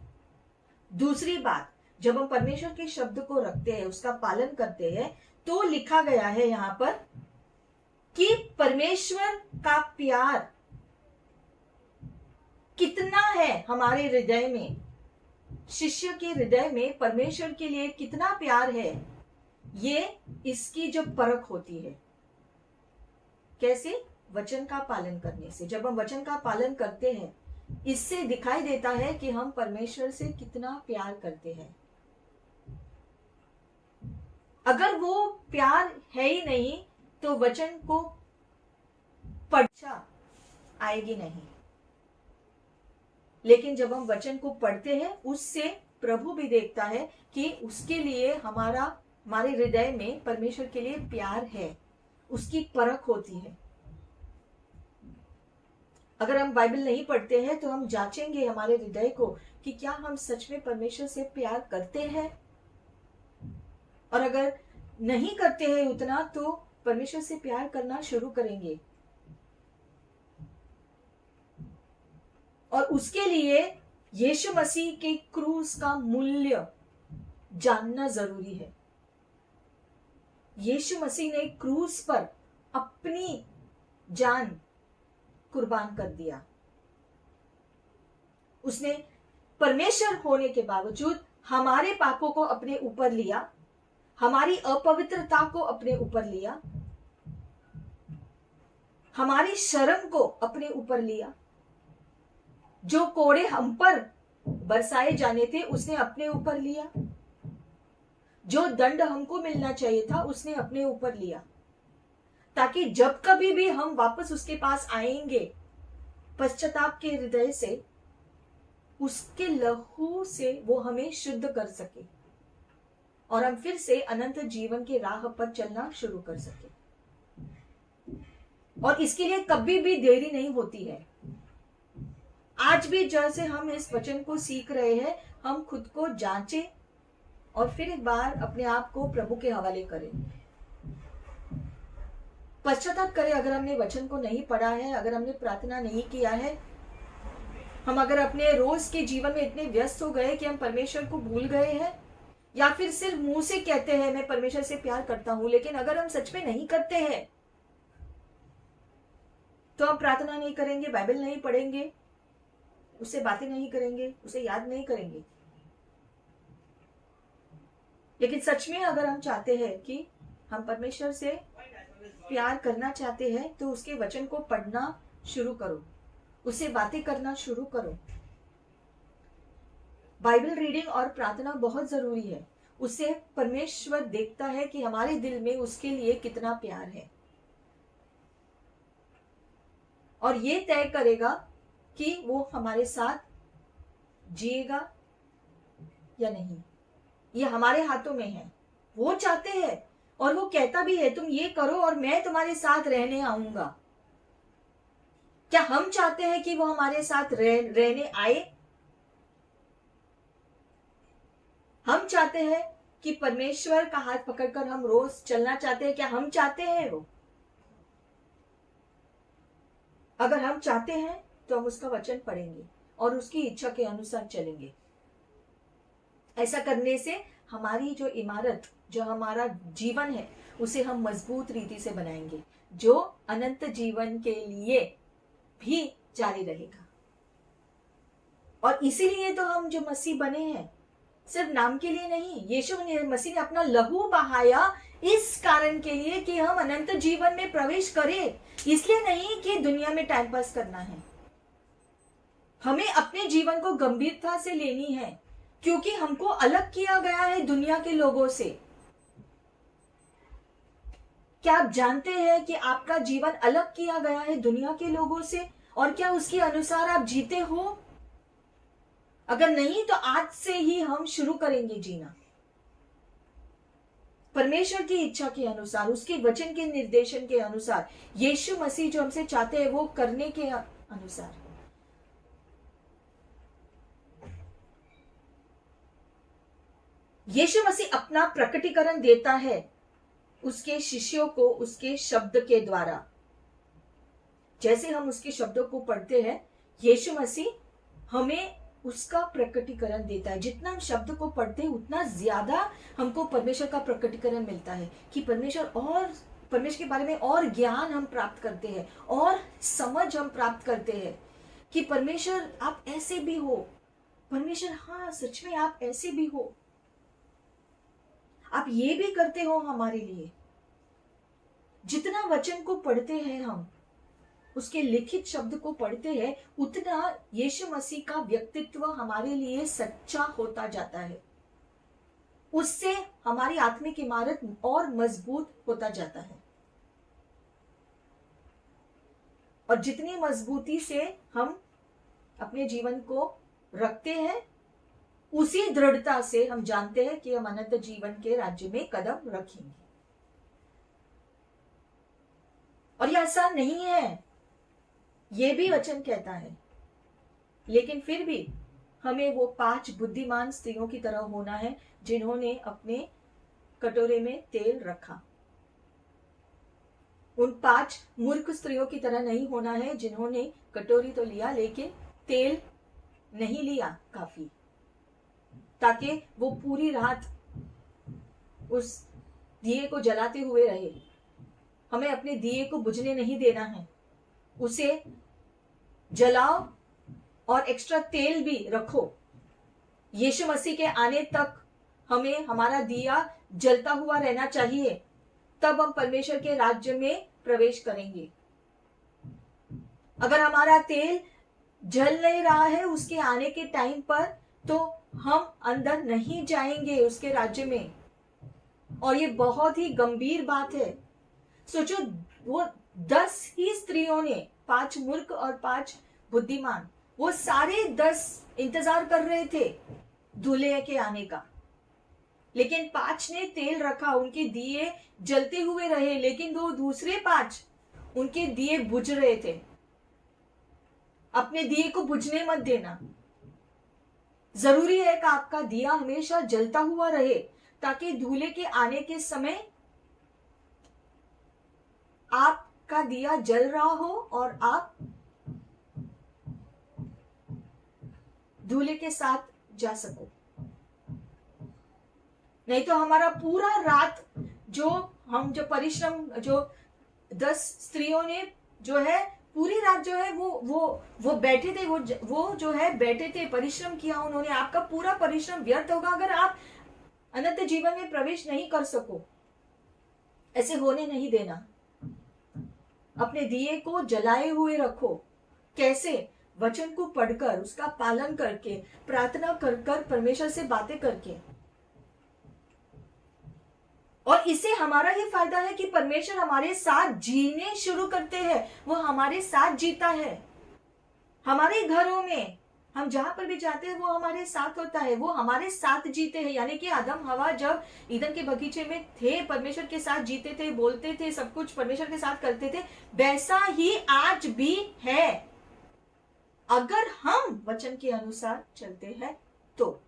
दूसरी बात, जब हम परमेश्वर के शब्द को रखते हैं, उसका पालन करते हैं, तो लिखा गया है यहां पर कि परमेश्वर का प्यार कितना है हमारे हृदय में, शिष्य के हृदय में परमेश्वर के लिए कितना प्यार है, ये इसकी जो परख होती है। कैसे? वचन का पालन करने से। जब हम वचन का पालन करते हैं, इससे दिखाई देता है कि हम परमेश्वर से कितना प्यार करते हैं। अगर वो प्यार है ही नहीं तो वचन को पढ़ा आएगी नहीं। लेकिन जब हम वचन को पढ़ते हैं, उससे प्रभु भी देखता है कि उसके लिए हमारे हृदय में परमेश्वर के लिए प्यार है, उसकी परख होती है। अगर हम बाइबल नहीं पढ़ते हैं तो हम जांचेंगे हमारे हृदय को कि क्या हम सच में परमेश्वर से प्यार करते हैं, और अगर नहीं करते हैं उतना तो परमेश्वर से प्यार करना शुरू करेंगे। और उसके लिए यीशु मसीह के क्रूस का मूल्य जानना जरूरी है। यीशु मसीह ने क्रूस पर अपनी जान कुर्बान कर दिया। उसने परमेश्वर होने के बावजूद हमारे पापों को अपने ऊपर लिया, हमारी अपवित्रता को अपने ऊपर लिया, हमारी शर्म को अपने ऊपर लिया। जो कोड़े हम पर बरसाए जाने थे उसने अपने ऊपर लिया, जो दंड हमको मिलना चाहिए था उसने अपने ऊपर लिया, ताकि जब कभी भी हम वापस उसके पास आएंगे पश्चाताप के हृदय से, उसके लहू से वो हमें शुद्ध कर सके और हम फिर से अनंत जीवन के राह पर चलना शुरू कर सके। और इसके लिए कभी भी देरी नहीं होती है। आज भी जैसे हम इस वचन को सीख रहे हैं, हम खुद को जांचें और फिर एक बार अपने आप को प्रभु के हवाले करें, पश्चाताप करें। अगर हमने वचन को नहीं पढ़ा है, अगर हमने प्रार्थना नहीं किया है, हम अगर अपने रोज के जीवन में इतने व्यस्त हो गए कि हम परमेश्वर को भूल गए हैं, या फिर सिर्फ मुंह से कहते हैं मैं परमेश्वर से प्यार करता हूं, लेकिन अगर हम सच में नहीं करते हैं तो हम प्रार्थना नहीं करेंगे, बाइबल नहीं पढ़ेंगे, उससे बातें नहीं करेंगे, उसे याद नहीं करेंगे। लेकिन सच में अगर हम चाहते हैं कि हम परमेश्वर से प्यार करना चाहते हैं तो उसके वचन को पढ़ना शुरू करो, उससे बातें करना शुरू करो। बाइबल रीडिंग और प्रार्थना बहुत जरूरी है। उससे परमेश्वर देखता है कि हमारे दिल में उसके लिए कितना प्यार है, और ये तय करेगा कि वो हमारे साथ जिएगा या नहीं। ये हमारे हाथों में है। वो चाहते हैं और वो कहता भी है तुम ये करो और मैं तुम्हारे साथ रहने आऊंगा। क्या हम चाहते हैं कि वो हमारे साथ रहने आए? हम चाहते हैं कि परमेश्वर का हाथ पकड़कर हम रोज चलना चाहते हैं? क्या हम चाहते हैं वो? अगर हम चाहते हैं तो हम उसका वचन पढ़ेंगे और उसकी इच्छा के अनुसार चलेंगे। ऐसा करने से हमारी जो इमारत, जो हमारा जीवन है, उसे हम मजबूत रीति से बनाएंगे, जो अनंत जीवन के लिए भी जारी रहेगा। और इसीलिए तो हम जो मसीह बने हैं, सिर्फ नाम के लिए नहीं। यीशु मसीह ने अपना लहू बहाया इस कारण के लिए कि हम अनंत जीवन में प्रवेश करें, इसलिए नहीं कि दुनिया में टाइम पास करना है। हमें अपने जीवन को गंभीरता से लेनी है, क्योंकि हमको अलग किया गया है दुनिया के लोगों से। क्या आप जानते हैं कि आपका जीवन अलग किया गया है दुनिया के लोगों से? और क्या उसके अनुसार आप जीते हो? अगर नहीं तो आज से ही हम शुरू करेंगे जीना परमेश्वर की इच्छा के अनुसार, उसके वचन के निर्देशन के अनुसार, यीशु मसीह जो हमसे चाहते हैं वो करने के अनुसार। यीशु मसीह अपना प्रकटीकरण देता है उसके शिष्यों को उसके शब्द के द्वारा। जैसे हम उसके शब्दों को पढ़ते हैं, यीशु मसीह हमें उसका प्रकटीकरण देता है। जितना हम शब्द को पढ़ते हैं उतना ज्यादा हमको परमेश्वर का प्रकटीकरण मिलता है, कि परमेश्वर के बारे में और ज्ञान हम प्राप्त करते हैं और समझ हम प्राप्त करते हैं कि परमेश्वर आप ऐसे भी हो। परमेश्वर, हाँ सच में आप ऐसे भी हो, आप ये भी करते हो हमारे लिए। जितना वचन को पढ़ते हैं हम, उसके लिखित शब्द को पढ़ते हैं, उतना यीशु मसीह का व्यक्तित्व हमारे लिए सच्चा होता जाता है। उससे हमारी आत्मिक इमारत और मजबूत होता जाता है। और जितनी मजबूती से हम अपने जीवन को रखते हैं, उसी दृढ़ता से हम जानते हैं कि हम अनंत जीवन के राज्य में कदम रखेंगे। और यह आसान नहीं है, ये भी वचन कहता है। लेकिन फिर भी हमें वो 5 बुद्धिमान स्त्रियों की तरह होना है जिन्होंने अपने कटोरे में तेल रखा। उन 5 मूर्ख स्त्रियों की तरह नहीं होना है जिन्होंने कटोरी तो लिया लेकिन तेल नहीं लिया काफी, ताकि वो पूरी रात उस दिए को जलाते हुए रहे। हमें अपने दिए को बुझने नहीं देना है, उसे जलाओ और एक्स्ट्रा तेल भी रखो। यीशु मसीह के आने तक हमें हमारा दिया जलता हुआ रहना चाहिए, तब हम परमेश्वर के राज्य में प्रवेश करेंगे। अगर हमारा तेल जल नहीं रहा है उसके आने के टाइम पर, तो हम अंदर नहीं जाएंगे उसके राज्य में। और ये बहुत ही गंभीर बात है। सोचो, वो 10 ही स्त्रियों ने, 5 मूर्ख और 5 बुद्धिमान, वो सारे 10 इंतजार कर रहे थे दूल्हे के आने का, लेकिन 5 ने तेल रखा, उनके दिए जलते हुए रहे, लेकिन वो दूसरे 5 उनके दिए बुझ रहे थे। अपने दिए को बुझने मत देना। जरूरी है कि आपका दिया हमेशा जलता हुआ रहे, ताकि दूल्हे के आने के समय आपका दिया जल रहा हो और आप दूल्हे के साथ जा सको। नहीं तो हमारा पूरा रात जो परिश्रम, जो 10 स्त्रियों ने जो है पूरी रात जो है वो बैठे थे, वो जो है बैठे थे, परिश्रम किया उन्होंने। आपका पूरा परिश्रम व्यर्थ होगा अगर आप अनंत जीवन में प्रवेश नहीं कर सको। ऐसे होने नहीं देना। अपने दिए को जलाए हुए रखो। कैसे? वचन को पढ़कर, उसका पालन करके, प्रार्थना कर परमेश्वर से बातें करके। और इससे हमारा ही फायदा है कि परमेश्वर हमारे साथ जीने शुरू करते हैं, वो हमारे साथ जीता है। हमारे घरों में हम जहां पर भी जाते हैं वो हमारे साथ होता है, वो हमारे साथ जीते हैं। यानी कि आदम हवा जब ईदन के बगीचे में थे, परमेश्वर के साथ जीते थे, बोलते थे, सब कुछ परमेश्वर के साथ करते थे, वैसा ही आज भी है, अगर हम वचन के अनुसार चलते हैं तो।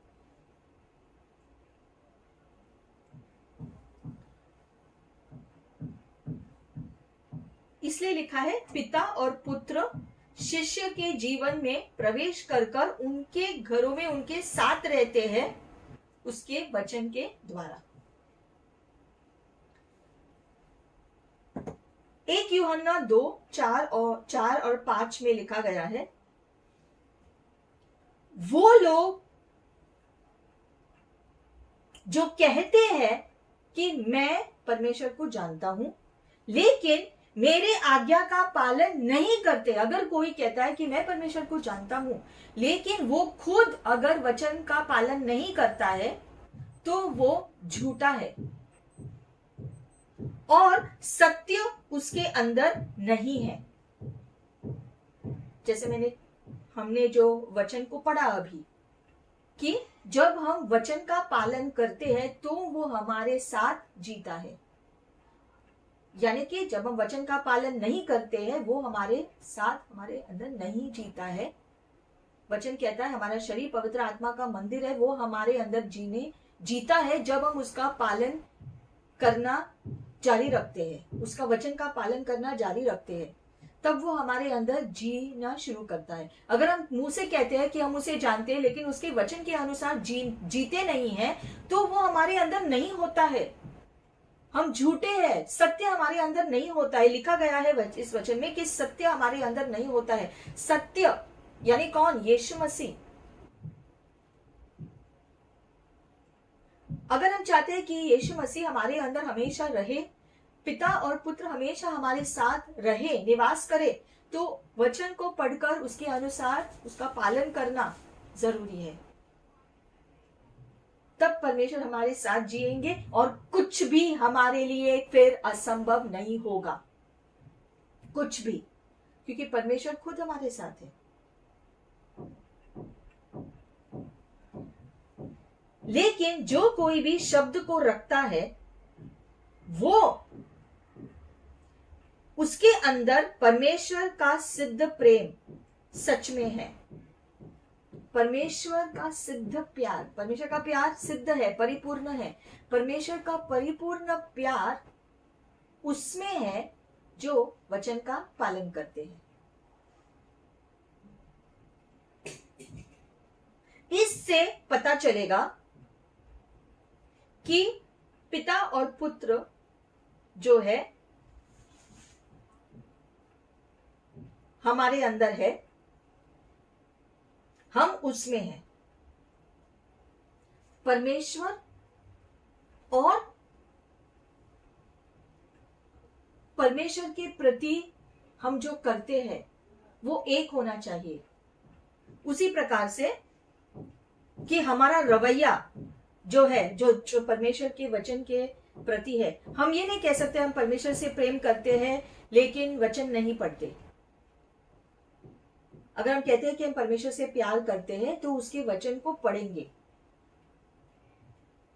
इसलिए लिखा है, पिता और पुत्र शिष्य के जीवन में प्रवेश कर कर उनके घरों में उनके साथ रहते हैं उसके वचन के द्वारा। 1 यूहन्ना 2:4 और 5 में लिखा गया है, वो लोग जो कहते हैं कि मैं परमेश्वर को जानता हूं लेकिन मेरे आज्ञा का पालन नहीं करते। अगर कोई कहता है कि मैं परमेश्वर को जानता हूं लेकिन वो खुद अगर वचन का पालन नहीं करता है तो वो झूठा है और सत्य उसके अंदर नहीं है। जैसे हमने जो वचन को पढ़ा अभी, कि जब हम वचन का पालन करते हैं तो वो हमारे साथ जीता है। यानी कि जब हम वचन का पालन नहीं करते हैं वो हमारे साथ हमारे अंदर नहीं जीता है। वचन कहता है हमारा शरीर पवित्र आत्मा का मंदिर है, वो हमारे अंदर जीता है जब हम उसका पालन करना जारी रखते हैं, उसका वचन का पालन करना जारी रखते हैं, तब वो हमारे अंदर जीना शुरू करता है। अगर हम मुंह से कहते हैं कि हम उसे जानते हैं लेकिन उसके वचन के अनुसार जीते नहीं हैं तो वो हमारे अंदर नहीं होता है, हम झूठे हैं, सत्य हमारे अंदर नहीं होता है। लिखा गया है इस वचन में कि सत्य हमारे अंदर नहीं होता है। सत्य यानी कौन? यीशु मसीह। अगर हम चाहते हैं कि यीशु मसीह हमारे अंदर हमेशा रहे, पिता और पुत्र हमेशा हमारे साथ रहे, निवास करे, तो वचन को पढ़कर उसके अनुसार उसका पालन करना जरूरी है। तब परमेश्वर हमारे साथ जिएंगे और कुछ भी हमारे लिए फिर असंभव नहीं होगा, कुछ भी, क्योंकि परमेश्वर खुद हमारे साथ है। लेकिन जो कोई भी शब्द को रखता है वो उसके अंदर परमेश्वर का सिद्ध प्रेम सच में है। परमेश्वर का सिद्ध प्यार, परमेश्वर का प्यार सिद्ध है, परिपूर्ण है। परमेश्वर का परिपूर्ण प्यार उसमें है जो वचन का पालन करते हैं। इससे पता चलेगा कि पिता और पुत्र जो है हमारे अंदर है, हम उसमें हैं। परमेश्वर और परमेश्वर के प्रति हम जो करते हैं वो एक होना चाहिए। उसी प्रकार से कि हमारा रवैया जो है, जो परमेश्वर के वचन के प्रति है। हम ये नहीं कह सकते हम परमेश्वर से प्रेम करते हैं लेकिन वचन नहीं पढ़ते। अगर हम कहते हैं कि हम परमेश्वर से प्यार करते हैं तो उसके वचन को पढ़ेंगे,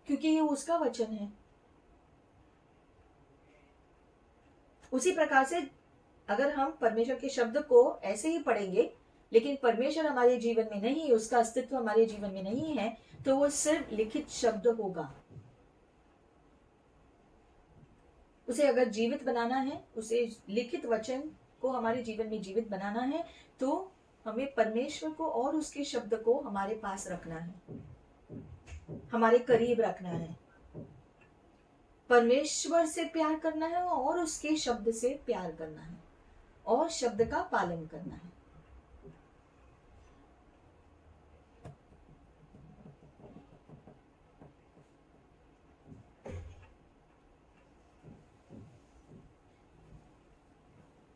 क्योंकि ये उसका वचन है। उसी प्रकार से अगर हम परमेश्वर के शब्द को ऐसे ही पढ़ेंगे लेकिन परमेश्वर हमारे जीवन में नहीं, उसका अस्तित्व हमारे जीवन में नहीं है, तो वो सिर्फ लिखित शब्द होगा। उसे अगर जीवित बनाना है, उसे लिखित वचन को हमारे जीवन में जीवित बनाना है, तो हमें परमेश्वर को और उसके शब्द को हमारे पास रखना है, हमारे करीब रखना है। परमेश्वर से प्यार करना है और उसके शब्द से प्यार करना है और शब्द का पालन करना है।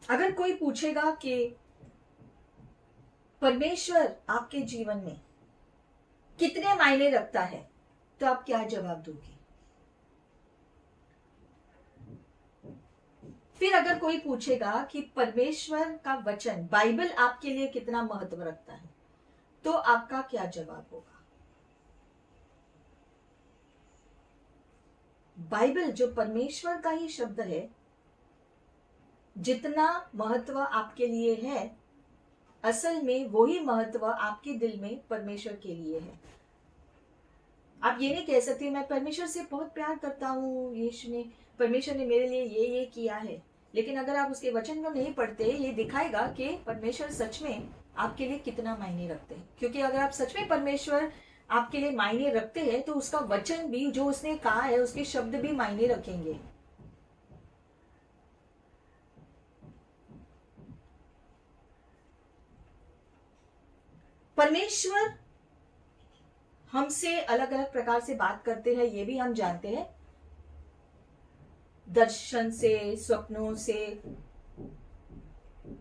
अगर कोई पूछेगा कि परमेश्वर आपके जीवन में कितने मायने रखता है, तो आप क्या जवाब दोगे? फिर अगर कोई पूछेगा कि परमेश्वर का वचन बाइबल आपके लिए कितना महत्व रखता है, तो आपका क्या जवाब होगा? बाइबल जो परमेश्वर का ही शब्द है, जितना महत्व आपके लिए है, असल में वही महत्व आपके दिल में परमेश्वर के लिए है। आप ये नहीं कह सकते मैं परमेश्वर से बहुत प्यार करता हूँ, परमेश्वर ने मेरे लिए ये किया है, लेकिन अगर आप उसके वचन को नहीं पढ़ते, ये दिखाएगा कि परमेश्वर सच में आपके लिए कितना मायने रखते हैं। क्योंकि अगर आप सच में परमेश्वर आपके लिए मायने रखते हैं, तो उसका वचन भी, जो उसने कहा है, उसके शब्द भी मायने रखेंगे। परमेश्वर हमसे अलग अलग प्रकार से बात करते हैं, ये भी हम जानते हैं। दर्शन से, स्वप्नों से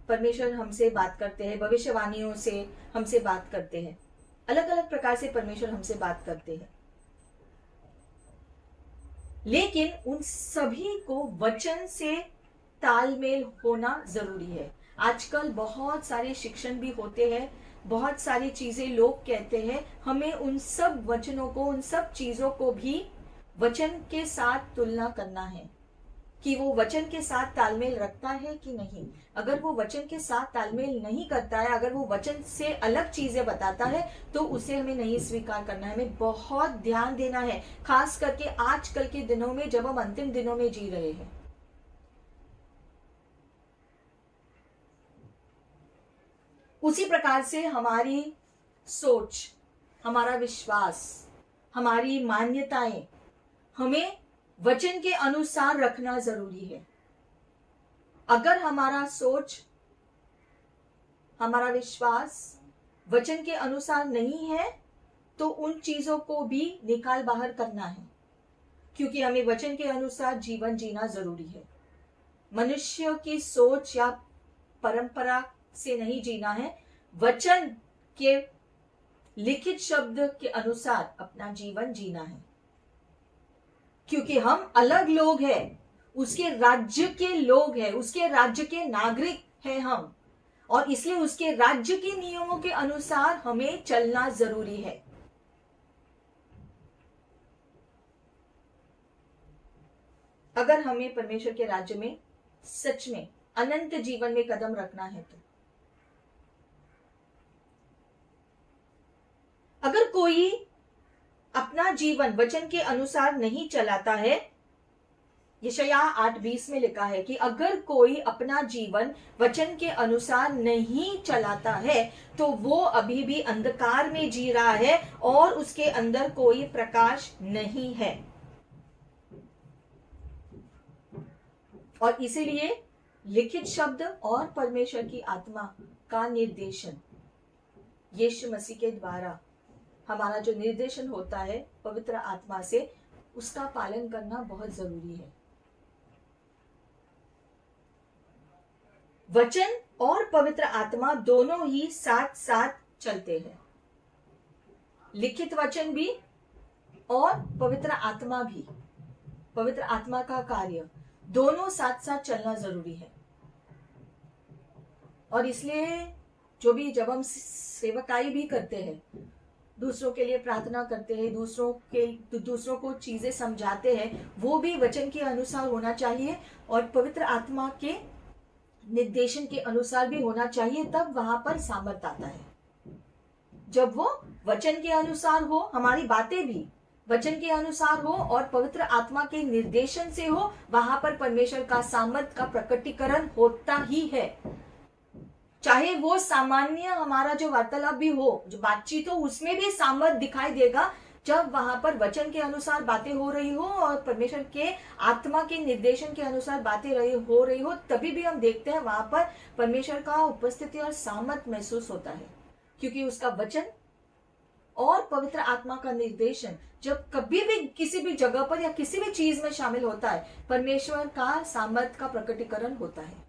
परमेश्वर हमसे बात करते हैं, भविष्यवाणियों से हमसे बात करते हैं। अलग अलग प्रकार से परमेश्वर हमसे बात करते हैं, लेकिन उन सभी को वचन से तालमेल होना जरूरी है। आजकल बहुत सारे शिक्षण भी होते हैं, बहुत सारी चीजें लोग कहते हैं, हमें उन सब वचनों को, उन सब चीजों को भी वचन के साथ तुलना करना है कि वो वचन के साथ तालमेल रखता है कि नहीं। अगर वो वचन के साथ तालमेल नहीं करता है, अगर वो वचन से अलग चीजें बताता है, तो उसे हमें नहीं स्वीकार करना है। हमें बहुत ध्यान देना है, खास करके आजकल के दिनों में, जब हम अंतिम दिनों में जी रहे हैं। उसी प्रकार से हमारी सोच, हमारा विश्वास, हमारी मान्यताएं हमें वचन के अनुसार रखना जरूरी है। अगर हमारा सोच, हमारा विश्वास वचन के अनुसार नहीं है, तो उन चीजों को भी निकाल बाहर करना है, क्योंकि हमें वचन के अनुसार जीवन जीना जरूरी है। मनुष्य की सोच या परंपरा से नहीं जीना है, वचन के लिखित शब्द के अनुसार अपना जीवन जीना है। क्योंकि हम अलग लोग हैं, उसके राज्य के लोग हैं, उसके राज्य के नागरिक हैं हम, और इसलिए उसके राज्य के नियमों के अनुसार हमें चलना जरूरी है। अगर हमें परमेश्वर के राज्य में सच में अनंत जीवन में कदम रखना है, तो अगर कोई अपना जीवन वचन के अनुसार नहीं चलाता है, यशायाह 8:20 में लिखा है कि अगर कोई अपना जीवन वचन के अनुसार नहीं चलाता है, तो वो अभी भी अंधकार में जी रहा है और उसके अंदर कोई प्रकाश नहीं है। और इसीलिए लिखित शब्द और परमेश्वर की आत्मा का निर्देशन, यीशु मसीह के द्वारा हमारा जो निर्देशन होता है पवित्र आत्मा से, उसका पालन करना बहुत जरूरी है। वचन और पवित्र आत्मा दोनों ही साथ साथ चलते हैं। लिखित वचन भी और पवित्र आत्मा भी, पवित्र आत्मा का कार्य, दोनों साथ साथ चलना जरूरी है। और इसलिए जब हम सेवकाई भी करते हैं, दूसरों के लिए प्रार्थना करते हैं, दूसरों को चीजें समझाते हैं, वो भी वचन के अनुसार होना चाहिए और पवित्र आत्मा के निर्देशन के अनुसार भी होना चाहिए। तब वहां पर सामर्थ आता है। जब वो वचन के अनुसार हो, हमारी बातें भी वचन के अनुसार हो और पवित्र आत्मा के निर्देशन से हो, वहां पर परमेश्वर का सामर्थ का प्रकटीकरण होता ही है। चाहे वो सामान्य हमारा जो वार्तालाप भी हो, जो बातचीत हो, उसमें भी सामर्थ दिखाई देगा। जब वहां पर वचन के अनुसार बातें हो रही हो और परमेश्वर के आत्मा के निर्देशन के अनुसार बातें हो रही हो, तभी भी हम देखते हैं वहां पर परमेश्वर का उपस्थिति और सामर्थ महसूस होता है। क्योंकि उसका वचन और पवित्र आत्मा का निर्देशन जब कभी भी किसी भी जगह पर या किसी भी चीज में शामिल होता है, परमेश्वर का सामर्थ का प्रकटीकरण होता है।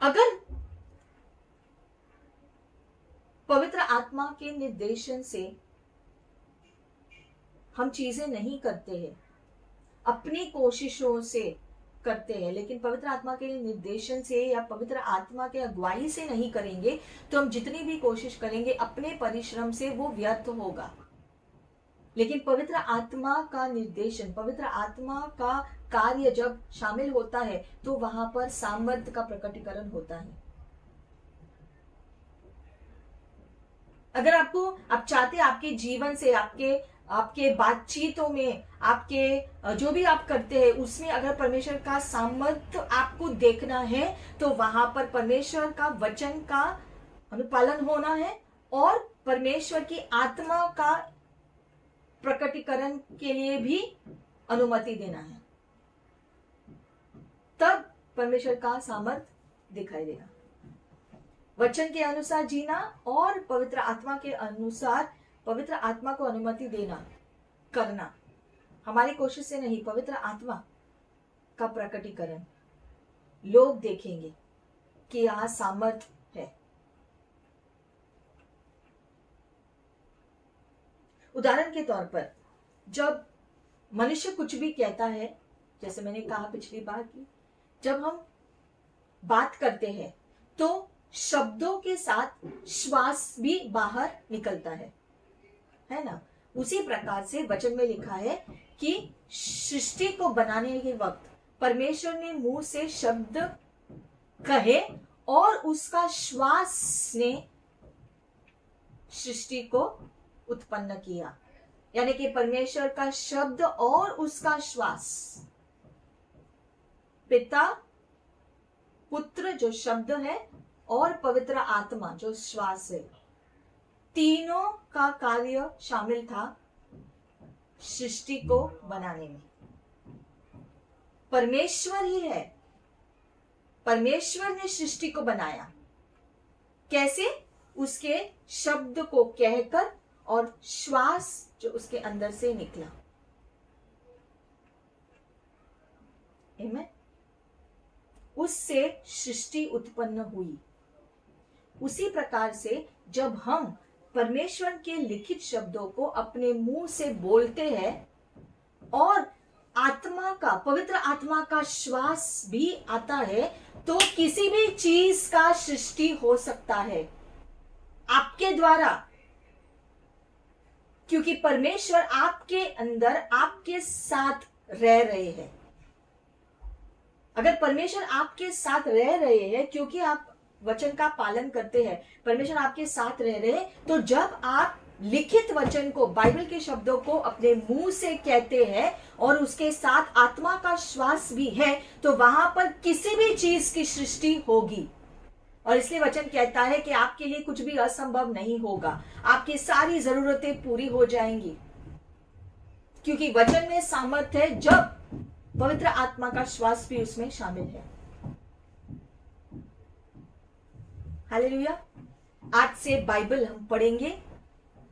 अगर पवित्र आत्मा के निर्देशन से हम चीजें नहीं करते हैं, अपनी कोशिशों से करते हैं, लेकिन पवित्र आत्मा के निर्देशन से या पवित्र आत्मा के अगुवाई से नहीं करेंगे, तो हम जितनी भी कोशिश करेंगे अपने परिश्रम से वो व्यर्थ होगा। लेकिन पवित्र आत्मा का निर्देशन, पवित्र आत्मा का कार्य जब शामिल होता है तो वहां पर सामर्थ्य का प्रकटीकरण होता है। अगर आप चाहते आपके जीवन से, आपके बातचीतों में, आपके जो भी आप करते हैं उसमें अगर परमेश्वर का सामर्थ्य आपको देखना है, तो वहां पर परमेश्वर का वचन का अनुपालन होना है और परमेश्वर की आत्मा का प्रकटीकरण के लिए भी अनुमति देना है, तब परमेश्वर का सामर्थ्य दिखाई देगा। वचन के अनुसार जीना और पवित्र आत्मा के अनुसार पवित्र आत्मा को अनुमति देना, करना हमारी कोशिश से नहीं, पवित्र आत्मा का प्रकटीकरण। लोग देखेंगे कि यहां सामर्थ्य है। उदाहरण के तौर पर जब मनुष्य कुछ भी कहता है, जैसे मैंने कहा पिछली बार की, जब हम बात करते हैं तो शब्दों के साथ श्वास भी बाहर निकलता है ना। उसी प्रकार से वचन में लिखा है कि सृष्टि को बनाने के वक्त परमेश्वर ने मुंह से शब्द कहे और उसका श्वास ने सृष्टि को उत्पन्न किया। यानी कि परमेश्वर का शब्द और उसका श्वास, पिता, पुत्र जो शब्द है और पवित्र आत्मा जो श्वास है, तीनों का कार्य शामिल था सृष्टि को बनाने में। परमेश्वर ही है, परमेश्वर ने सृष्टि को बनाया। कैसे? उसके शब्द को कहकर और श्वास जो उसके अंदर से निकला। आमीन। उससे सृष्टि उत्पन्न हुई। उसी प्रकार से जब हम परमेश्वर के लिखित शब्दों को अपने मुंह से बोलते हैं और आत्मा का, पवित्र आत्मा का श्वास भी आता है, तो किसी भी चीज का सृष्टि हो सकता है आपके द्वारा, क्योंकि परमेश्वर आपके अंदर, आपके साथ रह रहे हैं। अगर परमेश्वर आपके साथ रह रहे हैं क्योंकि आप वचन का पालन करते हैं, परमेश्वर आपके साथ रह रहे हैं, तो जब आप लिखित वचन को, बाइबल के शब्दों को अपने मुंह से कहते हैं और उसके साथ आत्मा का श्वास भी है, तो वहां पर किसी भी चीज की सृष्टि होगी। और इसलिए वचन कहता है कि आपके लिए कुछ भी असंभव नहीं होगा, आपकी सारी जरूरतें पूरी हो जाएंगी, क्योंकि वचन में सामर्थ्य है जब पवित्र आत्मा का श्वास भी उसमें शामिल है। हालेलुया। आज से बाइबल हम पढ़ेंगे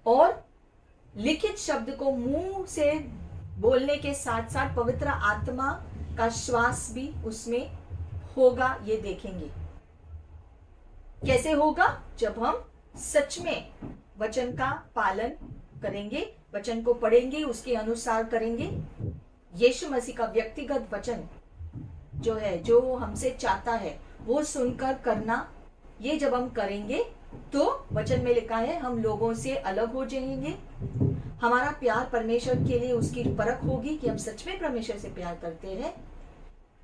और लिखित शब्द को मुंह से बोलने के साथ साथ पवित्र आत्मा का श्वास भी उसमें होगा, ये देखेंगे। कैसे होगा? जब हम सच में वचन का पालन करेंगे, वचन को पढ़ेंगे, उसके अनुसार करेंगे। यीशु मसीह का व्यक्तिगत वचन जो है, जो वो हमसे चाहता है वो सुनकर करना, ये जब हम करेंगे तो वचन में लिखा है हम लोगों से अलग हो जाएंगे। हमारा प्यार परमेश्वर के लिए उसकी परख होगी कि हम सच में परमेश्वर से प्यार करते हैं।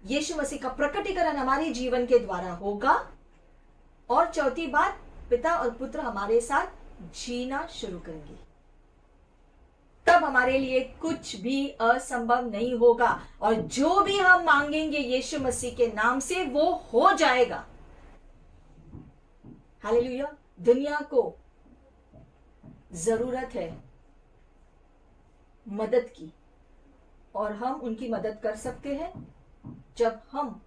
यीशु मसीह का प्रकटीकरण हमारे जीवन के द्वारा होगा। और चौथी बात, पिता और पुत्र हमारे साथ जीना शुरू करेंगे। तब हमारे लिए कुछ भी असंभव नहीं होगा और जो भी हम मांगेंगे यीशु मसीह के नाम से वो हो जाएगा। हालेलुया। दुनिया को जरूरत है मदद की और हम उनकी मदद कर सकते हैं जब हम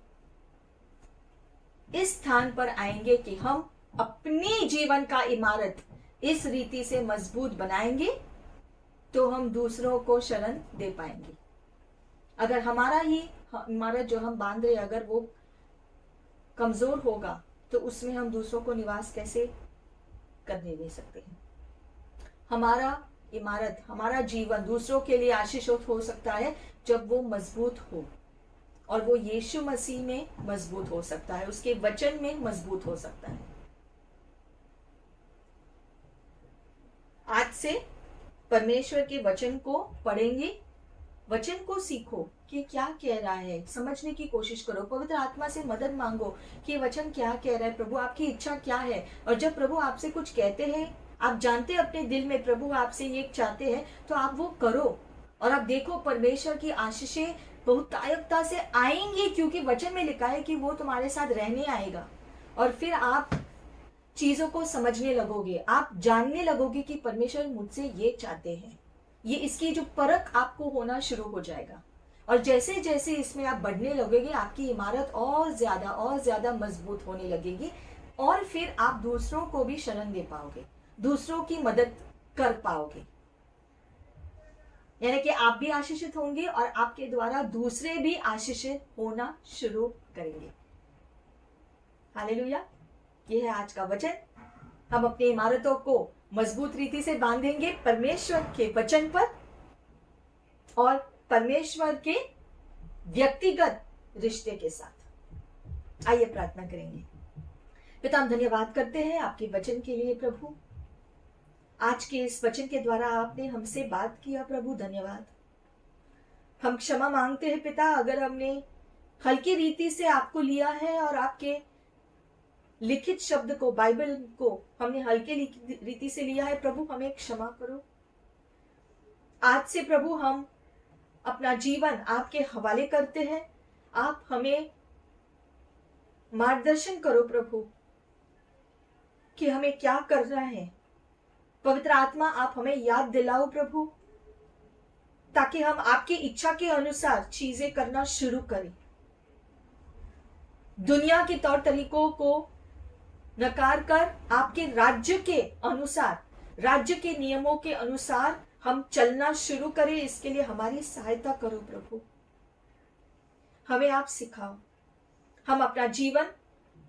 इस स्थान पर आएंगे कि हम अपनी जीवन का इमारत इस रीति से मजबूत बनाएंगे तो हम दूसरों को शरण दे पाएंगे। अगर हमारा ही इमारत जो हम बांध रहे, अगर वो कमजोर होगा तो उसमें हम दूसरों को निवास कैसे करने दे सकते हैं? हमारा इमारत, हमारा जीवन दूसरों के लिए आशीष हो सकता है जब वो मजबूत हो, और वो यीशु मसीह में मजबूत हो सकता है, उसके वचन में मजबूत हो सकता है। आज से परमेश्वर के वचन को पढ़ेंगे, वचन को सीखो कि क्या कह रहा है, समझने की कोशिश करो, पवित्र आत्मा से मदद मांगो कि वचन क्या कह रहा है, प्रभु आपकी इच्छा क्या है। और जब प्रभु आपसे कुछ कहते हैं, आप जानते हैं अपने दिल में प्रभु आपसे ये चाहते हैं, तो आप वो करो और आप देखो परमेश्वर की आशीषें बहुतायकता से आएंगी, क्योंकि वचन में लिखा है कि वो तुम्हारे साथ रहने आएगा। और फिर आप चीजों को समझने लगोगे, आप जानने लगोगे कि परमेश्वर मुझसे ये चाहते हैं, ये इसकी जो परख आपको होना शुरू हो जाएगा। और जैसे जैसे इसमें आप बढ़ने लगोगे, आपकी इमारत और ज्यादा मजबूत होने लगेगी, और फिर आप दूसरों को भी शरण दे पाओगे, दूसरों की मदद कर पाओगे, यानी कि आप भी आशीषित होंगे और आपके द्वारा दूसरे भी आशीषित होना शुरू करेंगे। हालेलुया। यह है आज का वचन। हम अपनी इमारतों को मजबूत रीति से बांधेंगे परमेश्वर के वचन पर और परमेश्वर के व्यक्तिगत रिश्ते के साथ। आइए प्रार्थना करेंगे। पिता, हम धन्यवाद करते हैं आपके वचन के लिए प्रभु। आज के इस वचन के द्वारा आपने हमसे बात किया प्रभु, धन्यवाद। हम क्षमा मांगते हैं पिता, अगर हमने हल्की रीति से आपको लिया है और आपके लिखित शब्द को, बाइबल को हमने हल्के रीति से लिया है प्रभु, हमें क्षमा करो। आज से प्रभु हम अपना जीवन आपके हवाले करते हैं। आप हमें मार्गदर्शन करो प्रभु कि हमें क्या करना है। पवित्र आत्मा, आप हमें याद दिलाओ प्रभु, ताकि हम आपकी इच्छा के अनुसार चीजें करना शुरू करें। दुनिया के तौर तरीकों को नकार कर आपके राज्य के अनुसार, राज्य के नियमों के अनुसार हम चलना शुरू करें। इसके लिए हमारी सहायता करो प्रभु, हमें आप सिखाओ। हम अपना जीवन,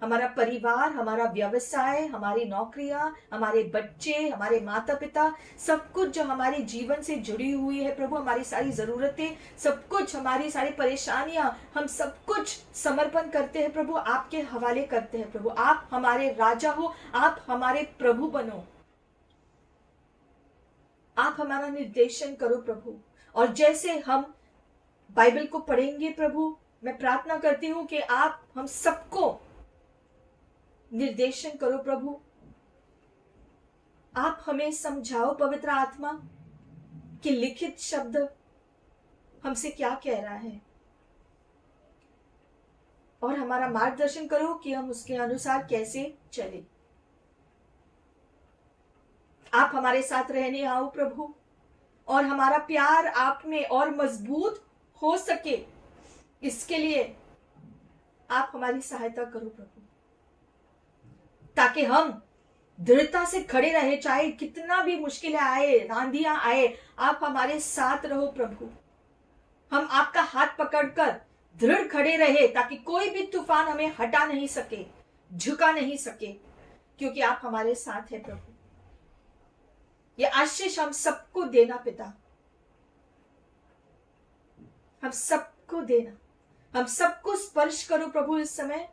हमारा परिवार, हमारा व्यवसाय, हमारी नौकरियां, हमारे बच्चे, हमारे माता पिता, सब कुछ जो हमारे जीवन से जुड़ी हुई है प्रभु, हमारी सारी जरूरतें, सब कुछ, हमारी सारी परेशानियां, हम सब कुछ समर्पण करते हैं प्रभु, आपके हवाले करते हैं प्रभु। आप हमारे राजा हो, आप हमारे प्रभु बनो, आप हमारा निर्देशन करो प्रभु। और जैसे हम बाइबल को पढ़ेंगे प्रभु, मैं प्रार्थना करती हूं कि आप हम सबको निर्देशन करो प्रभु। आप हमें समझाओ पवित्र आत्मा कि लिखित शब्द हमसे क्या कह रहा है, और हमारा मार्गदर्शन करो कि हम उसके अनुसार कैसे चले। आप हमारे साथ रहने आओ प्रभु, और हमारा प्यार आप में और मजबूत हो सके, इसके लिए आप हमारी सहायता करो प्रभु, ताकि हम दृढ़ता से खड़े रहे, चाहे कितना भी मुश्किलें आए, आंधियां आए, आप हमारे साथ रहो प्रभु। हम आपका हाथ पकड़कर दृढ़ खड़े रहे, ताकि कोई भी तूफान हमें हटा नहीं सके, झुका नहीं सके, क्योंकि आप हमारे साथ हैं प्रभु। ये आशीष हम सबको देना पिता, हम सबको देना, हम सबको स्पर्श करो प्रभु। इस समय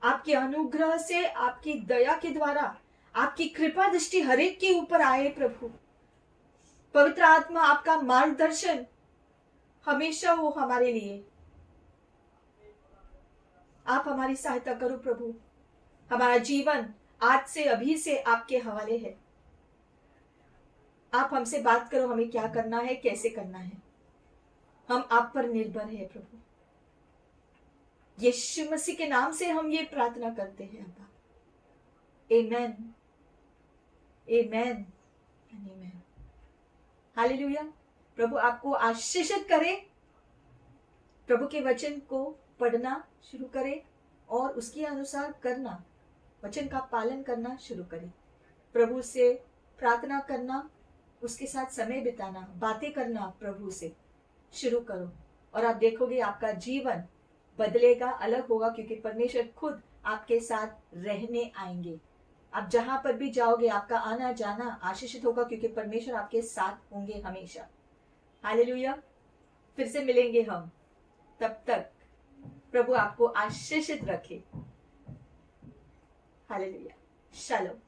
आपके अनुग्रह से, आपकी दया के द्वारा, आपकी कृपा दृष्टि हरेक के ऊपर आए प्रभु। पवित्र आत्मा, आपका मार्गदर्शन हमेशा हो हमारे लिए। आप हमारी सहायता करो प्रभु। हमारा जीवन आज से, अभी से आपके हवाले है। आप हमसे बात करो, हमें क्या करना है, कैसे करना है। हम आप पर निर्भर है प्रभु। यीशु मसीह के नाम से हम ये प्रार्थना करते हैं अब्बा। आमेन, आमेन, आमेन। हालेलुया। प्रभु आपको आशीषित करे। प्रभु के वचन को पढ़ना शुरू करे और उसके अनुसार करना, वचन का पालन करना शुरू करे। प्रभु से प्रार्थना करना, उसके साथ समय बिताना, बातें करना प्रभु से शुरू करो, और आप देखोगे आपका जीवन बदलेगा, अलग होगा, क्योंकि परमेश्वर खुद आपके साथ रहने आएंगे, आप जहां पर भी जाओगे आपका आना जाना आशीषित होगा, क्योंकि परमेश्वर आपके साथ होंगे हमेशा। हालेलुया। फिर से मिलेंगे हम, तब तक प्रभु आपको आशीषित रखे। हालेलुया। शालोम।